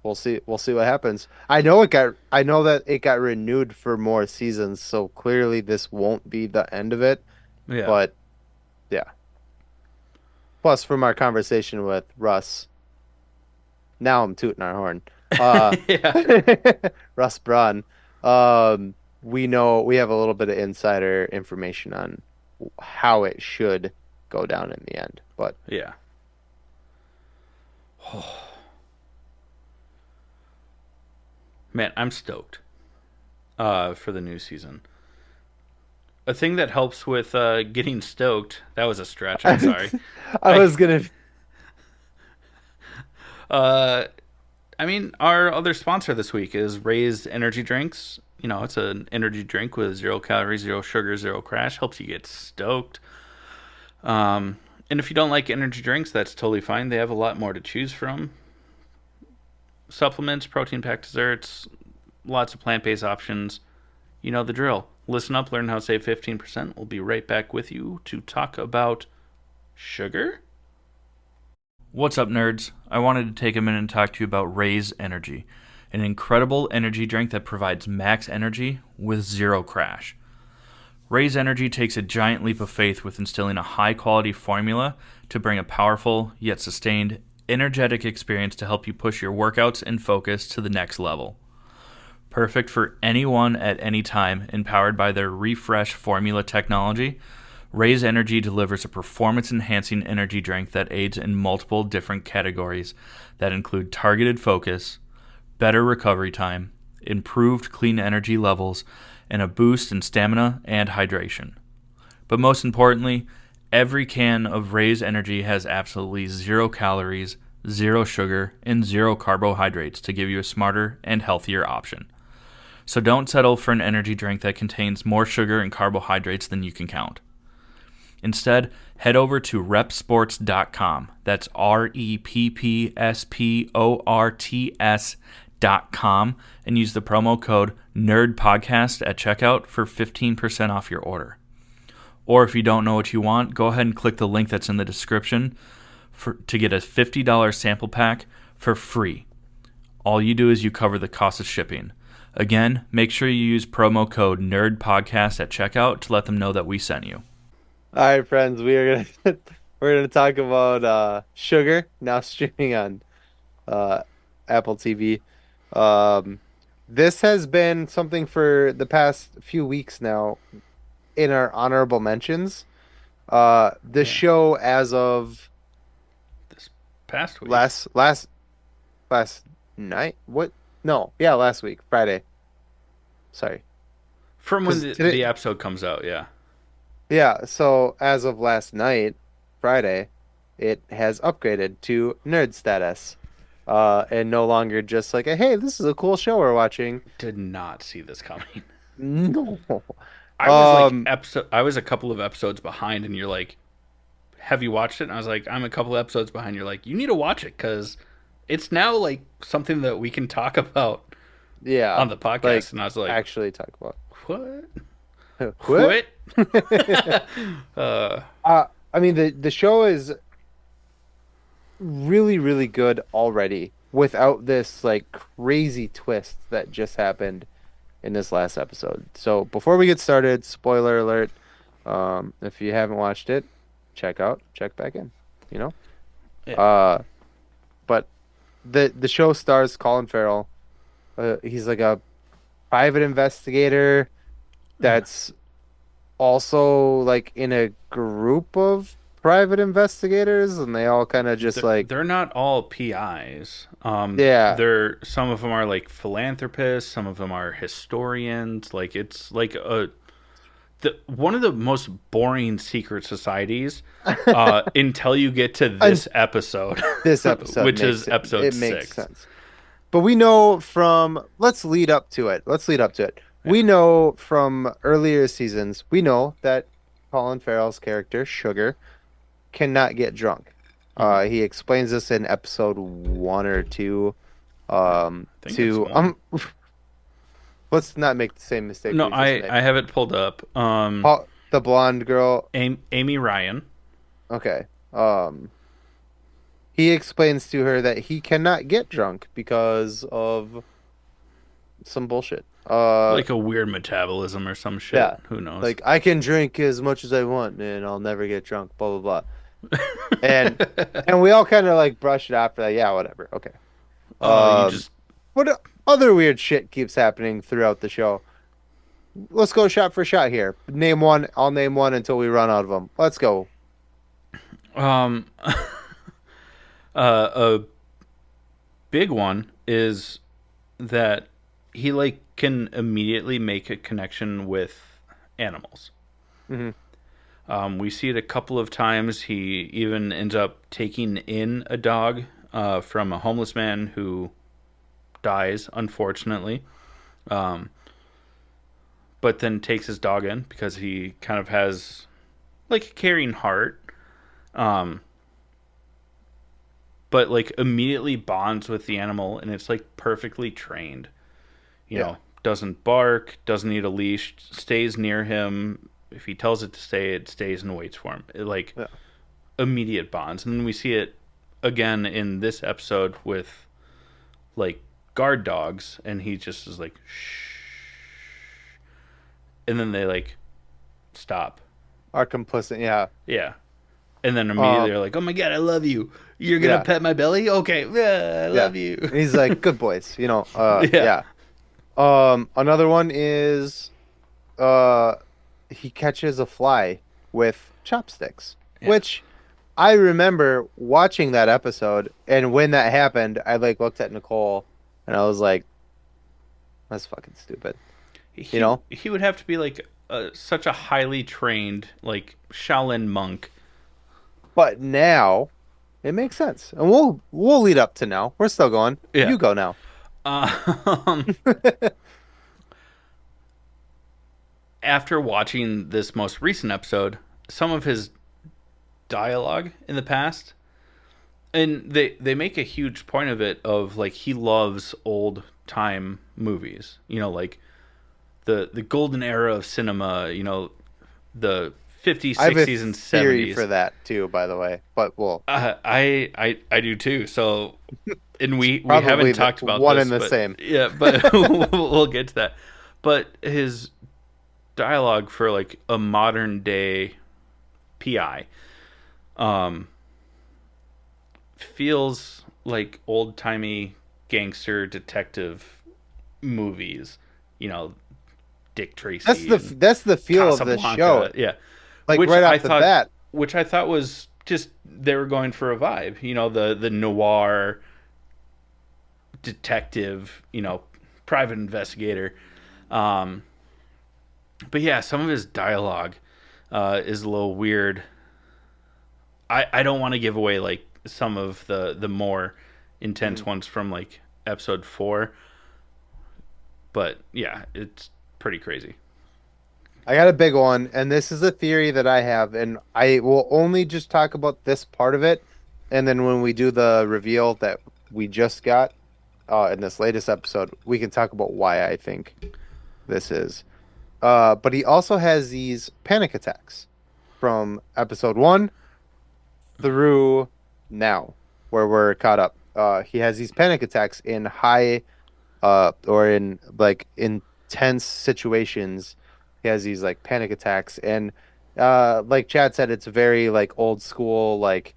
we'll see what happens. I know that it got renewed for more seasons, so clearly this won't be the end of it. Yeah. But yeah. Plus, from our conversation with Russ, now I'm tooting our horn. Uh, Yeah. Russ Braun. We know we have a little bit of insider information on how it should go down in the end. But Yeah. Man, I'm stoked for the new season. A thing that helps with getting stoked, that was a stretch, I'm sorry. I was gonna. Uh, I mean, our other sponsor this week is Raised Energy Drinks. You know, it's an energy drink with 0 calories, 0 sugar, 0 crash. Helps you get stoked. And if you don't like energy drinks, that's totally fine. They have a lot more to choose from. Supplements, protein packed desserts, lots of plant based options. You know the drill. Listen up, learn how to save 15%. We'll be right back with you to talk about sugar. What's up, nerds? I wanted to take a minute and talk to you about Raise Energy, an incredible energy drink that provides max energy with 0 crash. Raise Energy takes a giant leap of faith with instilling a high-quality formula to bring a powerful, yet sustained, energetic experience to help you push your workouts and focus to the next level. Perfect for anyone at any time, empowered by their Refresh formula technology, Raise Energy delivers a performance-enhancing energy drink that aids in multiple different categories that include targeted focus, better recovery time, improved clean energy levels, and a boost in stamina and hydration. But most importantly, every can of Raise Energy has absolutely 0 calories, 0 sugar, and 0 carbohydrates to give you a smarter and healthier option. So don't settle for an energy drink that contains more sugar and carbohydrates than you can count. Instead, head over to repsports.com. That's REPPSPORTS.com and use the promo code NERDPODCAST at checkout for 15% off your order. Or if you don't know what you want, go ahead and click the link that's in the description to get a $50 sample pack for free. All you do is you cover the cost of shipping. Again, make sure you use promo code NERDPODCAST at checkout to let them know that we sent you. All right, friends, we're gonna talk about Sugar now streaming on Apple TV. This has been something for the past few weeks now in our honorable mentions. The show as of This past week. last night. What? No, yeah, last week, Friday. Sorry. From when 'Cause the, today- the episode comes out, yeah. Yeah, so as of last night, Friday, it has upgraded to nerd status. And no longer just like, hey, this is a cool show we're watching. Did not see this coming. No. I was a couple of episodes behind, and you're like, have you watched it? And I was like, I'm a couple of episodes behind. You're like, you need to watch it because it's now like something that we can talk about Yeah. on the podcast. Like, and I was like, actually talk about. what? What? uh, I mean, the show is really, really good already without this like crazy twist that just happened in this last episode. So before we get started, spoiler alert. If you haven't watched it, check back in, you know? Yeah. But the show stars Colin Farrell. He's like a private investigator that's also like in a group of private investigators, and they all kind of just like they're not all PIs. Yeah. Some of them are like philanthropists, some of them are historians. Like it's like one of the most boring secret societies until you get to this episode. This episode, which is episode it 6. makes sense. But we know let's lead up to it. We know from earlier seasons, we know that Colin Farrell's character, Sugar, cannot get drunk. Mhm. He explains this in episode 1 or 2. I think it's To one. let's not make the same mistake No, we just I made. have it pulled up. The blonde girl. Amy Ryan. Okay. He explains to her that he cannot get drunk because of some bullshit. Like a weird metabolism or some shit. Yeah. Who knows? Like I can drink as much as I want and I'll never get drunk, blah blah blah. And we all kind of like brush it off like, yeah, whatever. Okay. You Um just what other weird shit keeps happening throughout the show? Let's go shot for shot here. Name one, I'll name one until we run out of them. Let's go. um a big one is that he like can immediately make a connection with animals. Hmm. We see it a couple of times. He even ends up taking in a dog from a homeless man who dies, unfortunately. Um, but then takes his dog in because he kind of has like a caring heart. Um, but like immediately bonds with the animal and it's like perfectly trained. You Yeah. know, doesn't bark, doesn't need a leash, stays near him. If he tells it to stay, it stays and waits for him. Like Yeah. immediate bonds. And then we see it again in this episode with like guard dogs, and he just is like shh, and then they like stop. Are complicit. Yeah. Yeah, and then immediately Um, they're like, "Oh my god, I love you. You're gonna yeah. pet my belly? Okay, yeah, I Yeah. love you." And he's like, good boys, Yeah. yeah. Another one is uh he catches a fly with chopsticks, Yeah. which I remember watching that episode, and when that happened, I like looked at Nicole and I was like, that's fucking stupid. You know? He would have to be like such a highly trained like Shaolin monk. But now it makes sense. And we'll lead up to now. We're still going. Yeah. You go now. Um, after watching this most recent episode, some of his dialogue in the past, and they make a huge point of it of like he loves old time movies. You know, like the golden era of cinema. You know, the 50s, I have a 60s, and theory 70s. for that too, by the way. But well, I do too. So, and we probably haven't the talked about one this, and the but, same. Yeah, but we'll get to that. But his dialogue for like a modern day PI, um, feels like old timey gangster detective movies. You know, Dick Tracy. That's the feel of the Casablanca. show. Yeah, Like which right I off the thought, bat. which I thought was just they were going for a vibe. You know, the noir detective. You know, private investigator. Um, but yeah, some of his dialogue is a little weird. I don't want to give away like some of the more intense ones from like episode 4, but yeah, it's pretty crazy. I got a big one, and this is a theory that I have, and I will only just talk about this part of it, and then when we do the reveal that we just got in this latest episode, we can talk about why I think this is. But he also has these panic attacks from episode 1 through now, where we're caught up. He has these panic attacks in high, or in like intense situations. He has these like panic attacks, and like Chad said, it's very like old school, like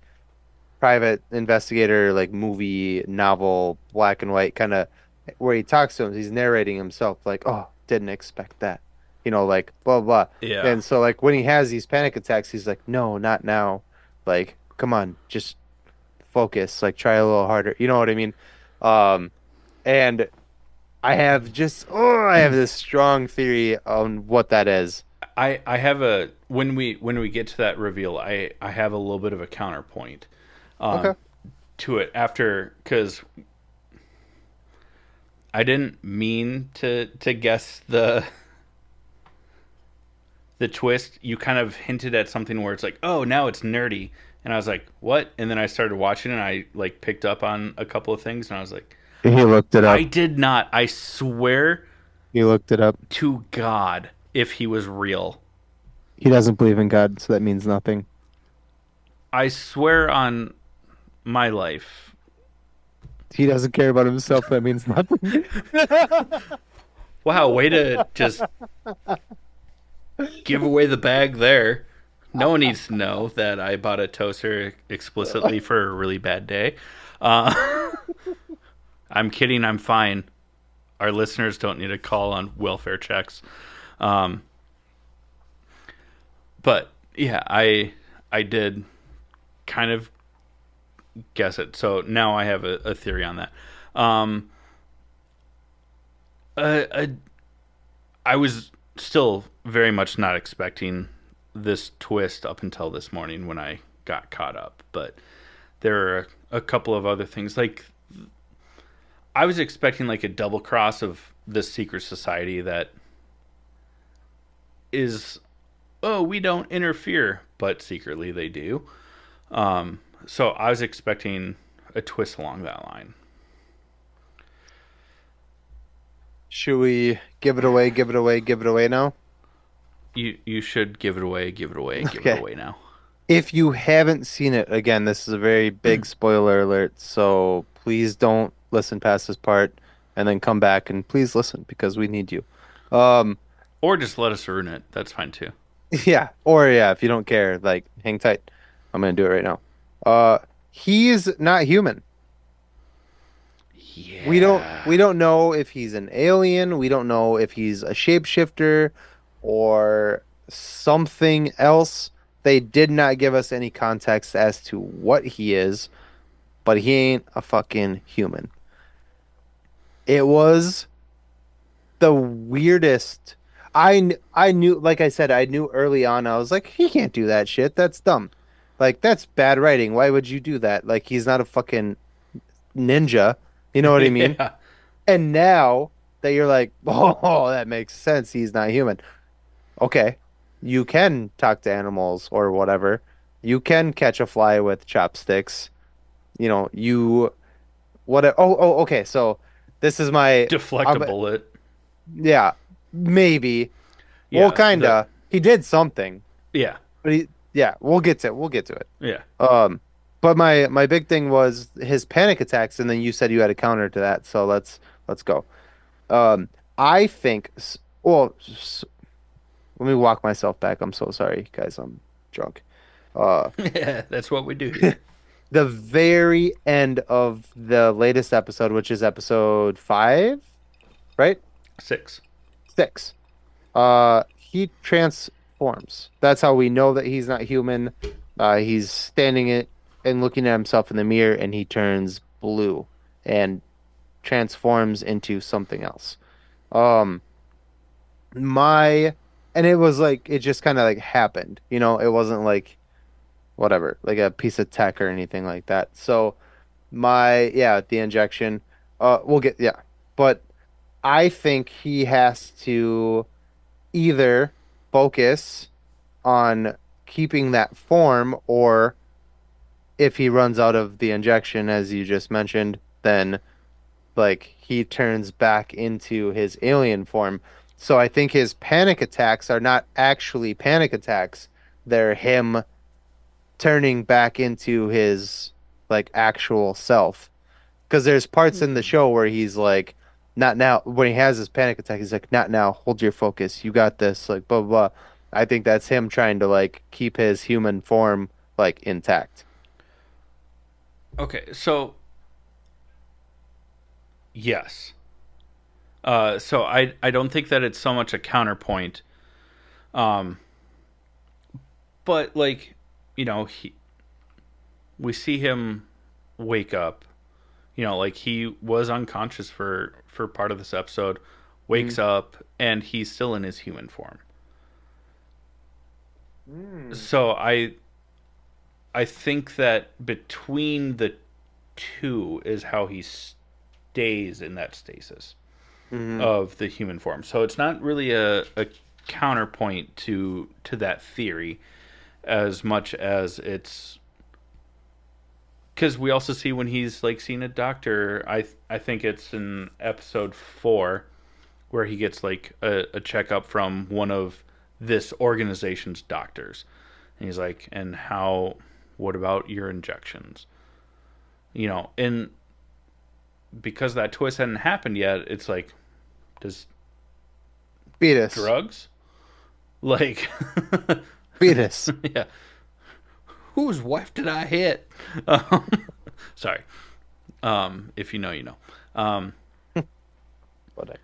private investigator, like movie novel, black and white kind of, where he talks to him. He's narrating himself, like, "Oh, didn't expect that," like blah blah. Yeah. And so like when he has these panic attacks, he's like, "No, not now. Like, come on, just focus. Like, try a little harder." You know what I mean? Um, and I have this strong theory on what that is. I have a when we get to that reveal, I have a little bit of a counterpoint Okay. to it after, because I didn't mean to guess the twist, you kind of hinted at something where it's like, oh, now it's nerdy. And I was like, what? And then I started watching and I like picked up on a couple of things and I was like, He looked it I up. did not. I swear He looked it up. to God if he was real. He doesn't believe in God, so that means nothing. I swear on my life. He doesn't care about himself, that means nothing. Wow, way to just give away the bag there. No one needs to know that I bought a toaster explicitly for a really bad day. Uh, I'm kidding. I'm fine. Our listeners don't need to call on welfare checks. Um, but yeah, I did kind of guess it. So now I have a theory on that. Um, uh, I was still very much not expecting this twist up until this morning when I got caught up. But there are a couple of other things. Like, I was expecting like a double cross of this secret society that is, oh, we don't interfere, but secretly they do. So I was expecting a twist along that line. Should we give it away, give it away, give it away now? You should give it away, give it away, give Okay. it away now. If you haven't seen it, again, this is a very big spoiler alert, so please don't listen past this part and then come back and please listen because we need you. Um, Or just let us ruin it. That's fine too. yeah, or yeah, if you don't care, like hang tight. I'm gonna do it right now. He's not human. Yeah. We don't know if he's an alien, we don't know if he's a shapeshifter or something else. They did not give us any context as to what he is, but he ain't a fucking human. It was the weirdest. I knew, like I said, I knew early on. I was like, he can't do that shit. That's dumb. Like that's bad writing. Why would you do that? Like he's not a fucking ninja. You know what I mean? Yeah. And now that you're like, oh, that makes sense. He's not human. Okay, you can talk to animals or whatever. You can catch a fly with chopsticks. You know, you what? Okay. So this is my, Deflect a bullet. yeah, maybe. Well, Yeah. kinda. He did something, Yeah. but yeah, we'll get to it. Yeah. But my big thing was his panic attacks, and then you said you had a counter to that. So let's go. I think. Well, let me walk myself back. I'm so sorry, guys. I'm drunk. Uh, Yeah. That's what we do here. the very end of the latest episode, which is episode 5, right? 6. 6. He transforms. That's how we know that he's not human. He's standing it and looking at himself in the mirror, and he turns blue and transforms into something else. Um, my and it was like it just kind of like happened, you know. It wasn't like whatever, like a piece of tech or anything like that. So yeah, the injection. We'll get yeah, but I think he has to either focus on keeping that form, or if he runs out of the injection, as you just mentioned, then like he turns back into his alien form. So I think his panic attacks are not actually panic attacks. They're him turning back into his like actual self. Because there's parts in the show where he's like, not now. When he has his panic attack, he's like, not now. Hold your focus. You got this. Like, blah, blah, blah. I think that's him trying to like keep his human form like intact. Okay. So, yes. So I don't think that it's so much a counterpoint. Um, but like, we see him wake up. Like he was unconscious for part of this episode, wakes up, and he's still in his human form. So I think that between the two is how he stays in that stasis Mm-hmm. of the human form. So it's not really a counterpoint to that theory, as much as it's because we also see when he's like seeing a doctor. I think it's in episode 4 where he gets like a checkup from one of this organization's doctors, and he's like, "And how? What about your injections?" And because that twist hadn't happened yet, it's like, does Fetus. drugs like Fetus. yeah, whose wife did I hit? Sorry, if you know, you know. Whatever.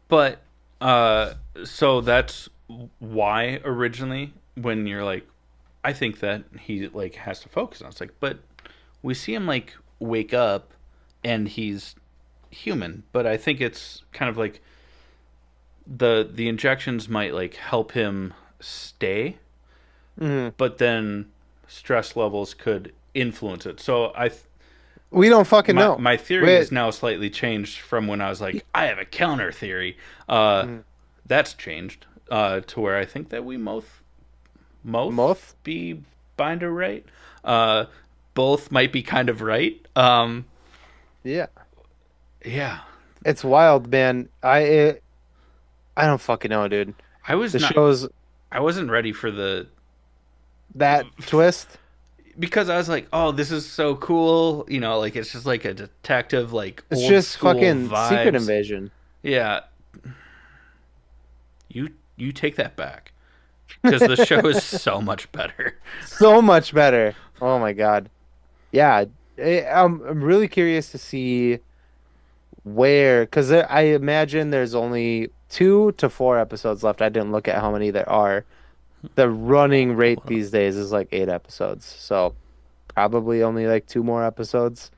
But so that's why originally when you're like, I think that he like has to focus on. It's like, but we see him like wake up and he's human. But I think it's kind of like the injections might like help him stay, but then stress levels could influence it. So We don't fucking know. my theory is now slightly changed from when I was like, I have a counter theory. That's changed to where I think that we both be binder right. Both might be kind of right. Yeah. Yeah. It's wild, man. I don't fucking know, dude. I wasn't ready for that twist. Because I was like, oh, this is so cool. Like it's just like a detective, like It's old just school fucking vibes. Secret Invasion. Yeah. You take that back. Because the show is so much better. So much better. Oh my god. Yeah, I'm really curious to see because I imagine there's only 2 to 4 episodes left. I didn't look at how many there are. The running rate these days is like 8 episodes, so probably only like 2 more episodes.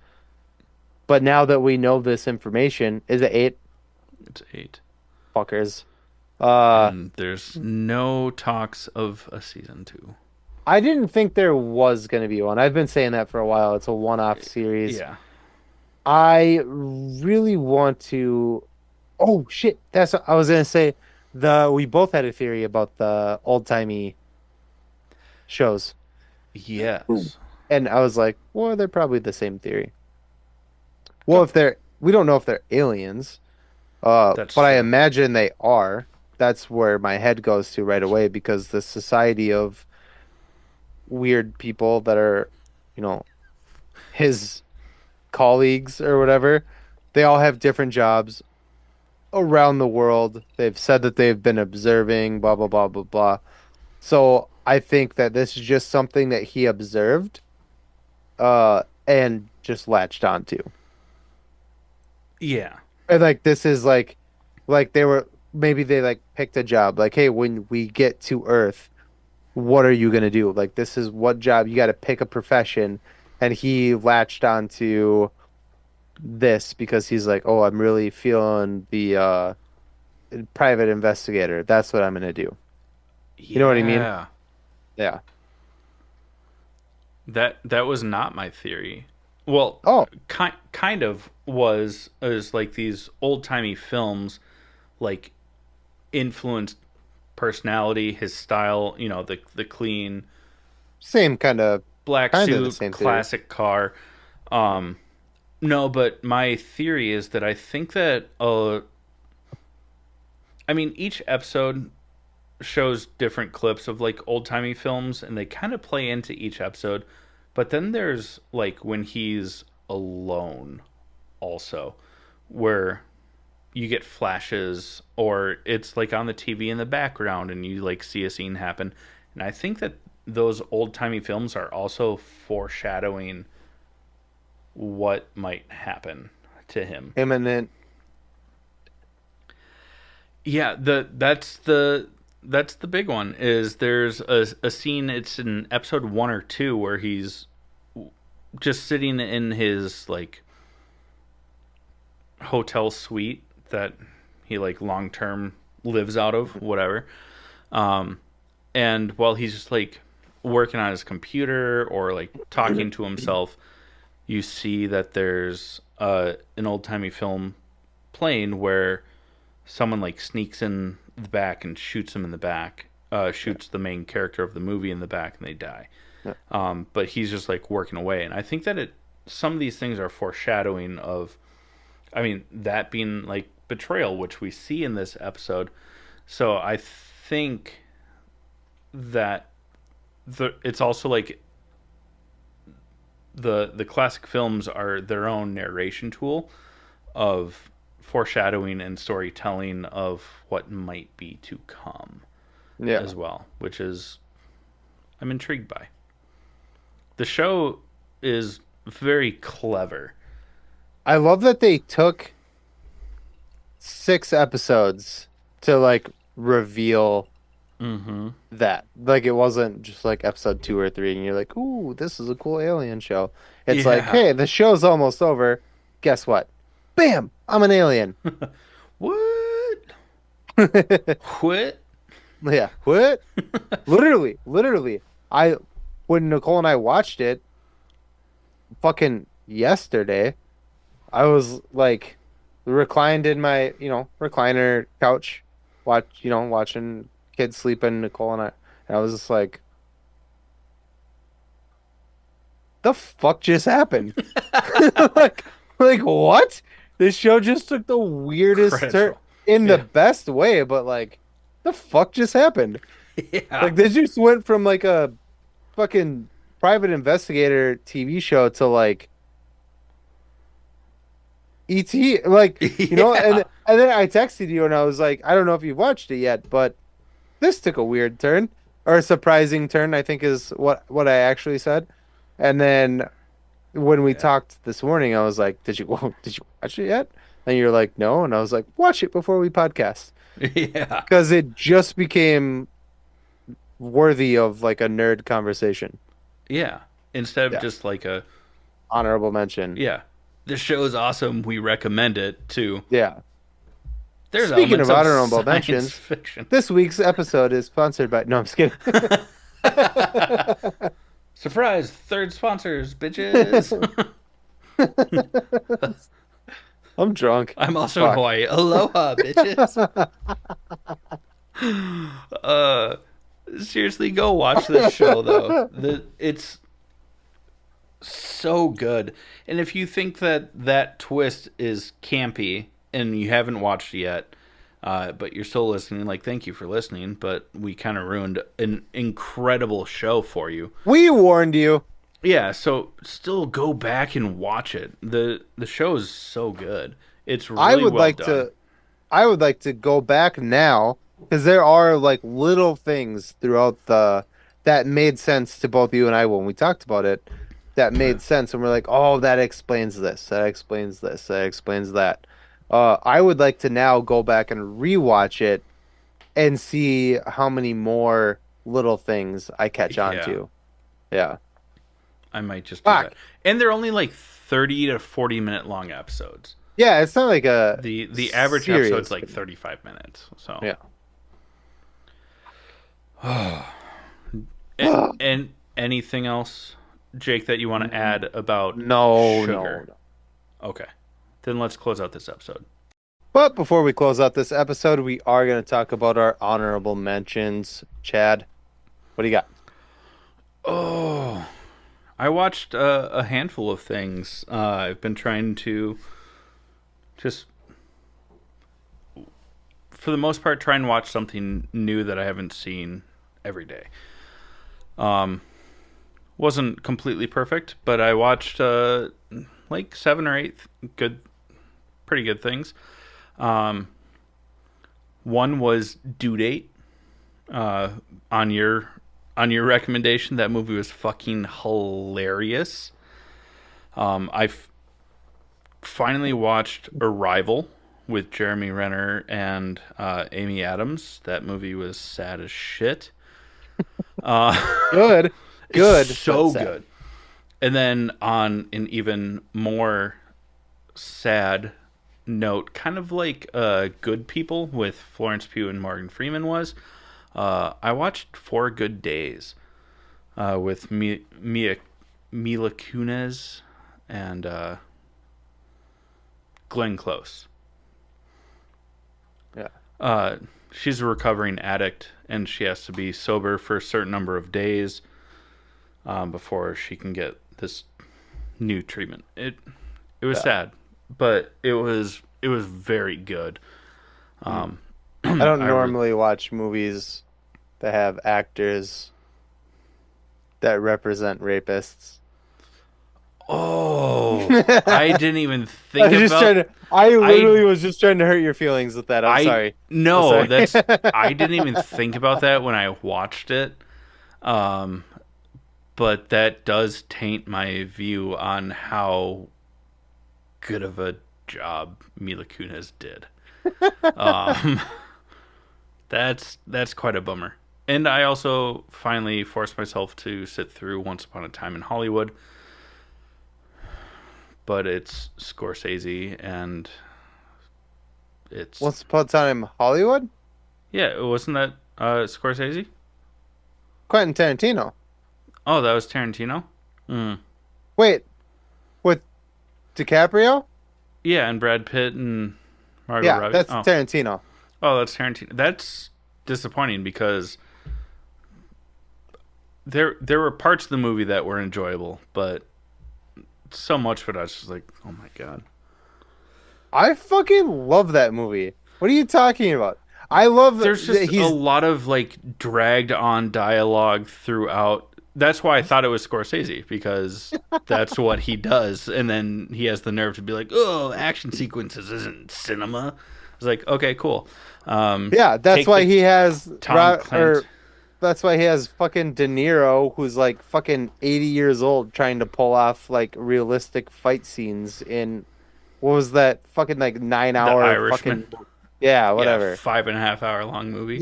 But now that we know this information, is it 8? It's 8. Fuckers. And there's no talks of a season 2. I didn't think there was going to be one. I've been saying that for a while. It's a one-off series. Yeah. I really want to. Oh shit! I was gonna say we both had a theory about the old-timey shows, Yes. and I was like, well, they're probably the same theory. Well, we don't know if they're aliens, That's but I true. imagine they are. That's where my head goes to right away because the society of weird people that are, his colleagues or whatever, they all have different jobs around the world. They've said that they've been observing, blah, blah, blah, blah, blah. So I think that this is just something that he observed and just latched onto. Yeah. And like this is like maybe they like picked a job. Like, hey, when we get to Earth, what are you gonna do? Like this is what job you gotta pick a profession. And he latched onto this because he's like, oh, I'm really feeling the private investigator. That's what I'm gonna do. You know what I mean? Yeah. Yeah. That was not my theory. Well, Oh, kind of was like these old timey films, like influenced personality, his style. The clean same kind of black the suit, same classic car. No, but my theory is that I think that I mean, each episode shows different clips of like old timey films, and they kind of play into each episode. But then there's like when he's alone, also, where you get flashes, or it's like on the TV in the background, and you like see a scene happen. And I think that those old timey films are also foreshadowing what might happen to him. imminent. Yeah, that's the big one. Is there's a scene? It's in episode 1 or 2 where he's just sitting in his like hotel suite that he like long term lives out of, whatever. And while he's just like working on his computer or like talking to himself, you see that there's an old timey film playing where someone like sneaks in the back and shoots him in the back, shoots the main character of the movie in the back, and they die. Yeah. But he's just like working away, and I think that some of these things are foreshadowing of, I mean, that being like betrayal, which we see in this episode. So I think that it's also like the classic films are their own narration tool of foreshadowing and storytelling of what might be to come Yeah. as well, which is I'm intrigued by. The show is very clever. I love that they took 6 episodes to like reveal Mm-hmm. that. Like it wasn't just like episode 2 or 3 and you're like, "Ooh, this is a cool alien show." It's like, Yeah. "Hey, the show's almost over. Guess what? Bam, I'm an alien." What? What? Yeah. What? Literally. I when Nicole and I watched it fucking yesterday, I was like reclined in my, recliner couch, watching kids sleeping, Nicole and I was just like, the fuck just happened? like, like what? This show just took the weirdest turn Incredible. in the Yeah. best way, but like, the fuck just happened? Yeah. Like, this just went from like a fucking private investigator TV show to like ET, like, Yeah. and then I texted you and I was like, I don't know if you've watched it yet, but this took a weird turn or a surprising turn, I think is what I actually said. And then when we Yeah. talked this morning, I was like, did you watch it yet? And you're like, no. And I was like, watch it before we podcast Yeah. because it just became worthy of like a nerd conversation. Yeah. Instead of Yeah. just like Honorable mention. yeah, this show is awesome. We recommend it to. Yeah. There's Speaking elements of of honorable science mentions, fiction. This week's episode is sponsored by. No, I'm just kidding. Surprise! Third sponsors, bitches. I'm drunk. I'm also in Fuck. Hawaii. Aloha, bitches. Seriously, go watch this show though. It's so good. And if you think that twist is campy and you haven't watched it yet, but you're still listening, like thank you for listening. But we kind of ruined an incredible show for you. We warned you. Yeah, so still go back and watch it. The show is so good. It's really I would well like done. to. I would like to go back now because there are like little things throughout that made sense to both you and I when we talked about it. That made sense, and we're like, oh, that explains this. That explains this. That explains that. I would like to now go back and rewatch it and see how many more little things I catch on Yeah. to. Yeah. I might just do Fuck. that. And they're only like 30 to 40-minute long episodes. Yeah, it's not like a The average serious episode's like thing. 35 minutes. So Yeah. and anything else, Jake, that you want to add about No, sugar? no. Okay. Then let's close out this episode. But before we close out this episode, we are going to talk about our honorable mentions. Chad, what do you got? Oh, I watched a handful of things. I've been trying to just, for the most part, try and watch something new that I haven't seen every day. Wasn't completely perfect, but I watched like 7 or 8 pretty good things. One was Due Date. On your recommendation, that movie was fucking hilarious. I've finally watched Arrival with Jeremy Renner and Amy Adams. That movie was sad as shit. Good. Good. It's so but sad. good. And then on an even more sad note, kind of like Good People with Florence Pugh and Morgan Freeman was, I watched 4 Good Days with Mila Kunis and Glenn Close. She's a recovering addict, and she has to be sober for a certain number of days before she can get this new treatment. It was sad, but it was very good. I don't normally watch movies that have actors that represent rapists. Oh, I didn't even think about. I literally was just trying to hurt your feelings with that. I'm sorry. No, I'm sorry. I didn't even think about that when I watched it. But that does taint my view on how good of a job Mila Kunis did. That's quite a bummer. And I also finally forced myself to sit through Once Upon a Time in Hollywood. But it's Scorsese, and it's... Once Upon a Time in Hollywood? Yeah, wasn't that Scorsese? Quentin Tarantino. Oh, that was Tarantino? Mm. Wait, with DiCaprio? Yeah, and Brad Pitt and Margot Yeah, Robbie. that's Tarantino. Oh, that's Tarantino. That's disappointing because there were parts of the movie that were enjoyable, but so much of it I was just like, oh my god. I fucking love that movie. What are you talking about? I love There's just a lot of like dragged on dialogue throughout. That's why I thought it was Scorsese, because that's what he does, and then he has the nerve to be like, "Oh, action sequences isn't cinema." I was like, "Okay, cool." Yeah, that's why he has that's why he has fucking De Niro, who's like fucking 80 years old, trying to pull off like realistic fight scenes in what was that fucking like 9-hour fucking whatever 5.5 hour long movie.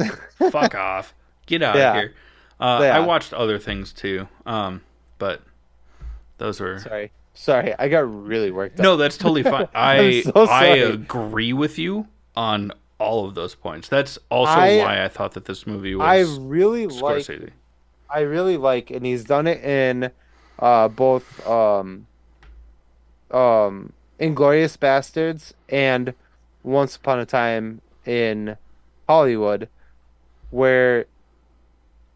Fuck off, get out of here. I watched other things too, but those were sorry. I got really worked up. No, that's totally fine. I'm so sorry. I agree with you on all of those points. That's also why I thought that this movie was Scorsese. I really like, and he's done it in both Inglourious Bastards and Once Upon a Time in Hollywood, where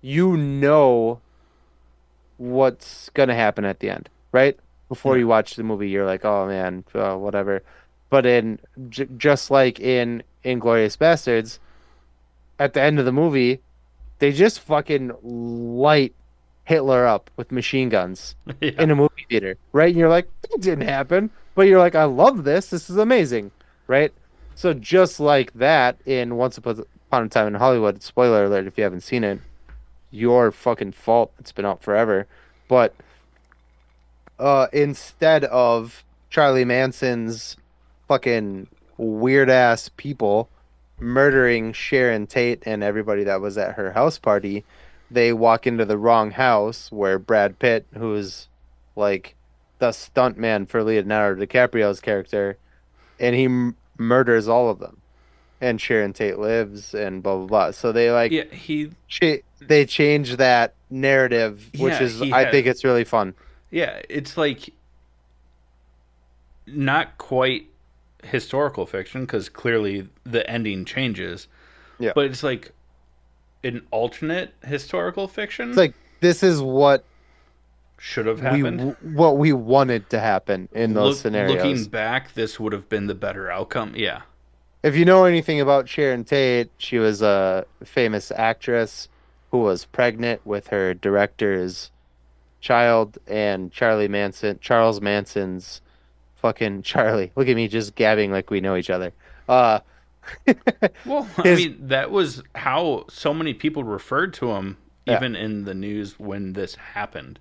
you know what's gonna happen at the end, right? Before you watch the movie, you're like, "Oh man, whatever." But just like in Inglourious Bastards, at the end of the movie, they just fucking light Hitler up with machine guns in a movie theater, right? And you're like, "That didn't happen," but you're like, "I love this. This is amazing," right? So just like that in Once Upon a Time in Hollywood, spoiler alert if you haven't seen it, your fucking fault. It's been out forever. But instead of Charlie Manson's fucking weird ass people murdering Sharon Tate and everybody that was at her house party, they walk into the wrong house where Brad Pitt, who's like the stuntman for Leonardo DiCaprio's character, and he murders all of them. And Sharon Tate lives, and blah blah blah. So they like they change that narrative, which is I think it's really fun. Yeah, it's like not quite historical fiction because clearly the ending changes. Yeah, but it's like an alternate historical fiction. It's like this is what should have happened. What we wanted to happen in those scenarios. Looking back, this would have been the better outcome. Yeah. If you know anything about Sharon Tate, she was a famous actress who was pregnant with her director's child, and Charles Manson's fucking Charlie. Look at me just gabbing like we know each other. Well, I mean, that was how so many people referred to him, even in the news when this happened.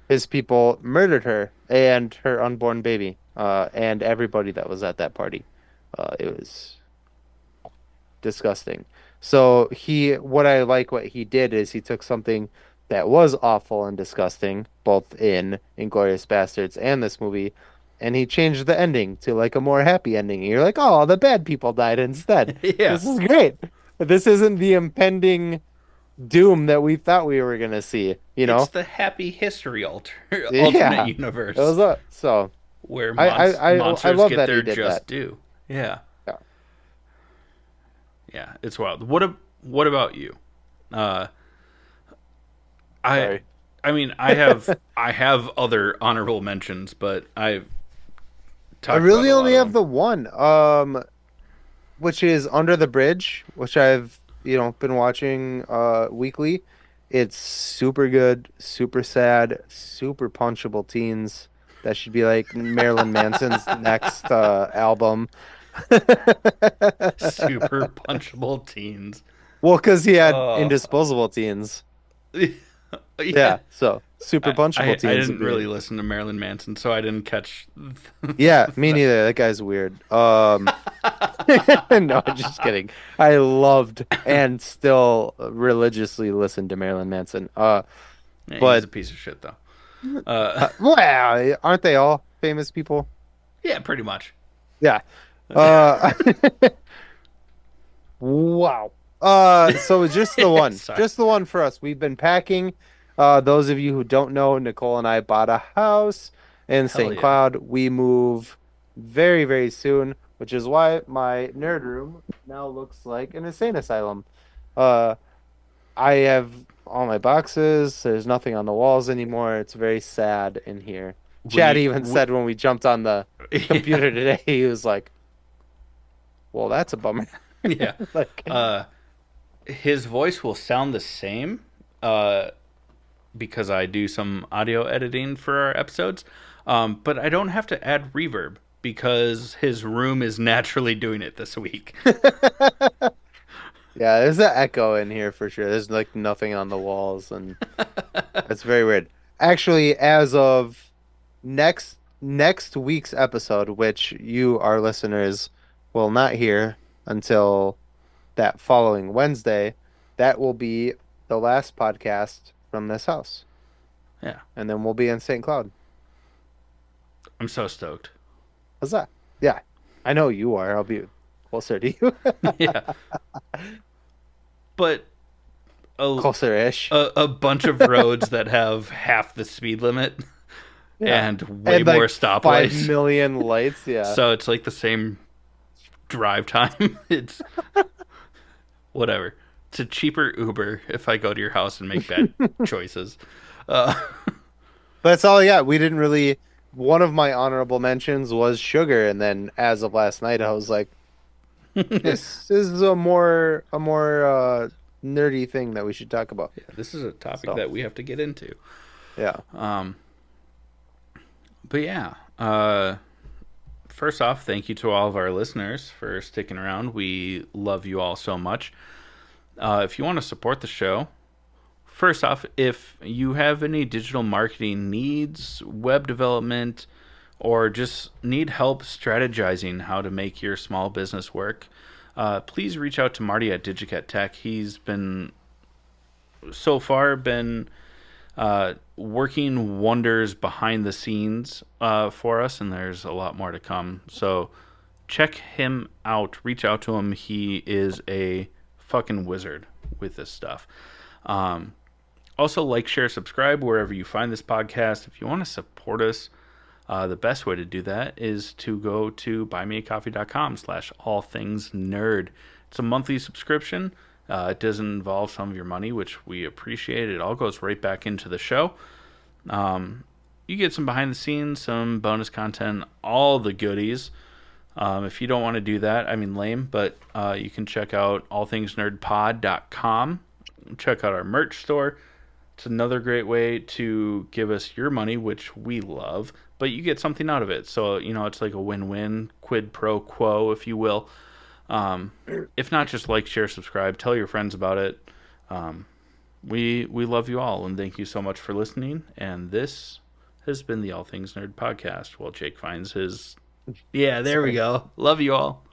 His people murdered her and her unborn baby, and everybody that was at that party. It was disgusting. So what he did is he took something that was awful and disgusting, both in Inglourious Bastards and this movie, and he changed the ending to like a more happy ending. And you're like, oh, the bad people died instead. Yeah. This is great. This isn't the impending doom that we thought we were gonna see. You know, it's the happy history alternate universe. Where monsters I love get that their he did just that. due. Yeah. Yeah, it's wild. What about you? Uh, I Sorry. I mean, I have other honorable mentions, but I've I talked about really a lot only of have them. the one, which is Under the Bridge, which I've been watching weekly. It's super good, super sad, super punchable teens. That should be like Marilyn Manson's next album. Super punchable teens. Well, because he had Oh, indisposable teens. yeah. Yeah, so super punchable I teens would didn't be. really listen to Marilyn Manson, so I didn't catch. Yeah, me that. neither. That guy's weird. No, just kidding. I loved and still religiously listen to Marilyn Manson. Yeah, he's But a piece of shit, though. Uh, well, aren't they all famous people? yeah, pretty much. Yeah. Uh, wow. So just the one, Sorry. just the one for us. We've been packing. Those of you who don't know, Nicole and I bought a house in Hell St. yeah. Cloud. We move very, very soon, which is why my nerd room now looks like an insane asylum. Uh, I have all my boxes. There's nothing on the walls anymore. It's very sad in here. Chad even We said when we jumped on the yeah. computer today, he was like, "Well, that's a bummer." Yeah. Like, Uh, his voice will sound the same uh, because I do some audio editing for our episodes, but I don't have to add reverb because his room is naturally doing it this week. yeah, there's an echo in here for sure. There's like nothing on the walls, and it's very weird. Actually, as of next week's episode, which you, our listeners, will not hear until that following Wednesday, that will be the last podcast from this house, Yeah, and then we'll be in St. Cloud. I'm so stoked. How's that? Yeah, I know you are. I'll be closer to you, Yeah, but a, closer-ish. a bunch of roads that have half the speed limit Yeah, and way and more like 5 stoplights. million lights. Yeah. So it's like the same drive time. It's whatever. It's a cheaper Uber if I go to your house and make bad choices. Uh, But that's all I got. We didn't really. One of my honorable mentions was sugar, and then as of last night, I was like, yeah, "This is a more nerdy thing that we should talk about." this is a topic So that we have to get into. yeah, Um, but yeah, first off, thank you to all of our listeners for sticking around. We love you all so much. If you want to support the show, first off, if you have any digital marketing needs, web development, or just need help strategizing how to make your small business work, please reach out to Marty at Digicat Tech. He's been so far been working wonders behind the scenes for us, and there's a lot more to come. So check him out. Reach out to him. He is a fucking wizard with this stuff. Um, Also, like, share, subscribe wherever you find this podcast. If you want to support us, the best way to do that is to go to buymeacoffee.com/allthingsnerd. It's a monthly subscription. It does involve some of your money, which we appreciate. It all goes right back into the show. You get some behind the scenes, some bonus content, all the goodies. If you don't want to do that, I mean, lame, but you can check out allthingsnerdpod.com. Check out our merch store. It's another great way to give us your money, which we love, but you get something out of it. So, it's like a win-win, quid pro quo, if you will. If not, just like, share, subscribe, tell your friends about it. We love you all, and thank you so much for listening. And this has been the All Things Nerd podcast. While Jake finds his... Yeah, there we sorry. go. Love you all.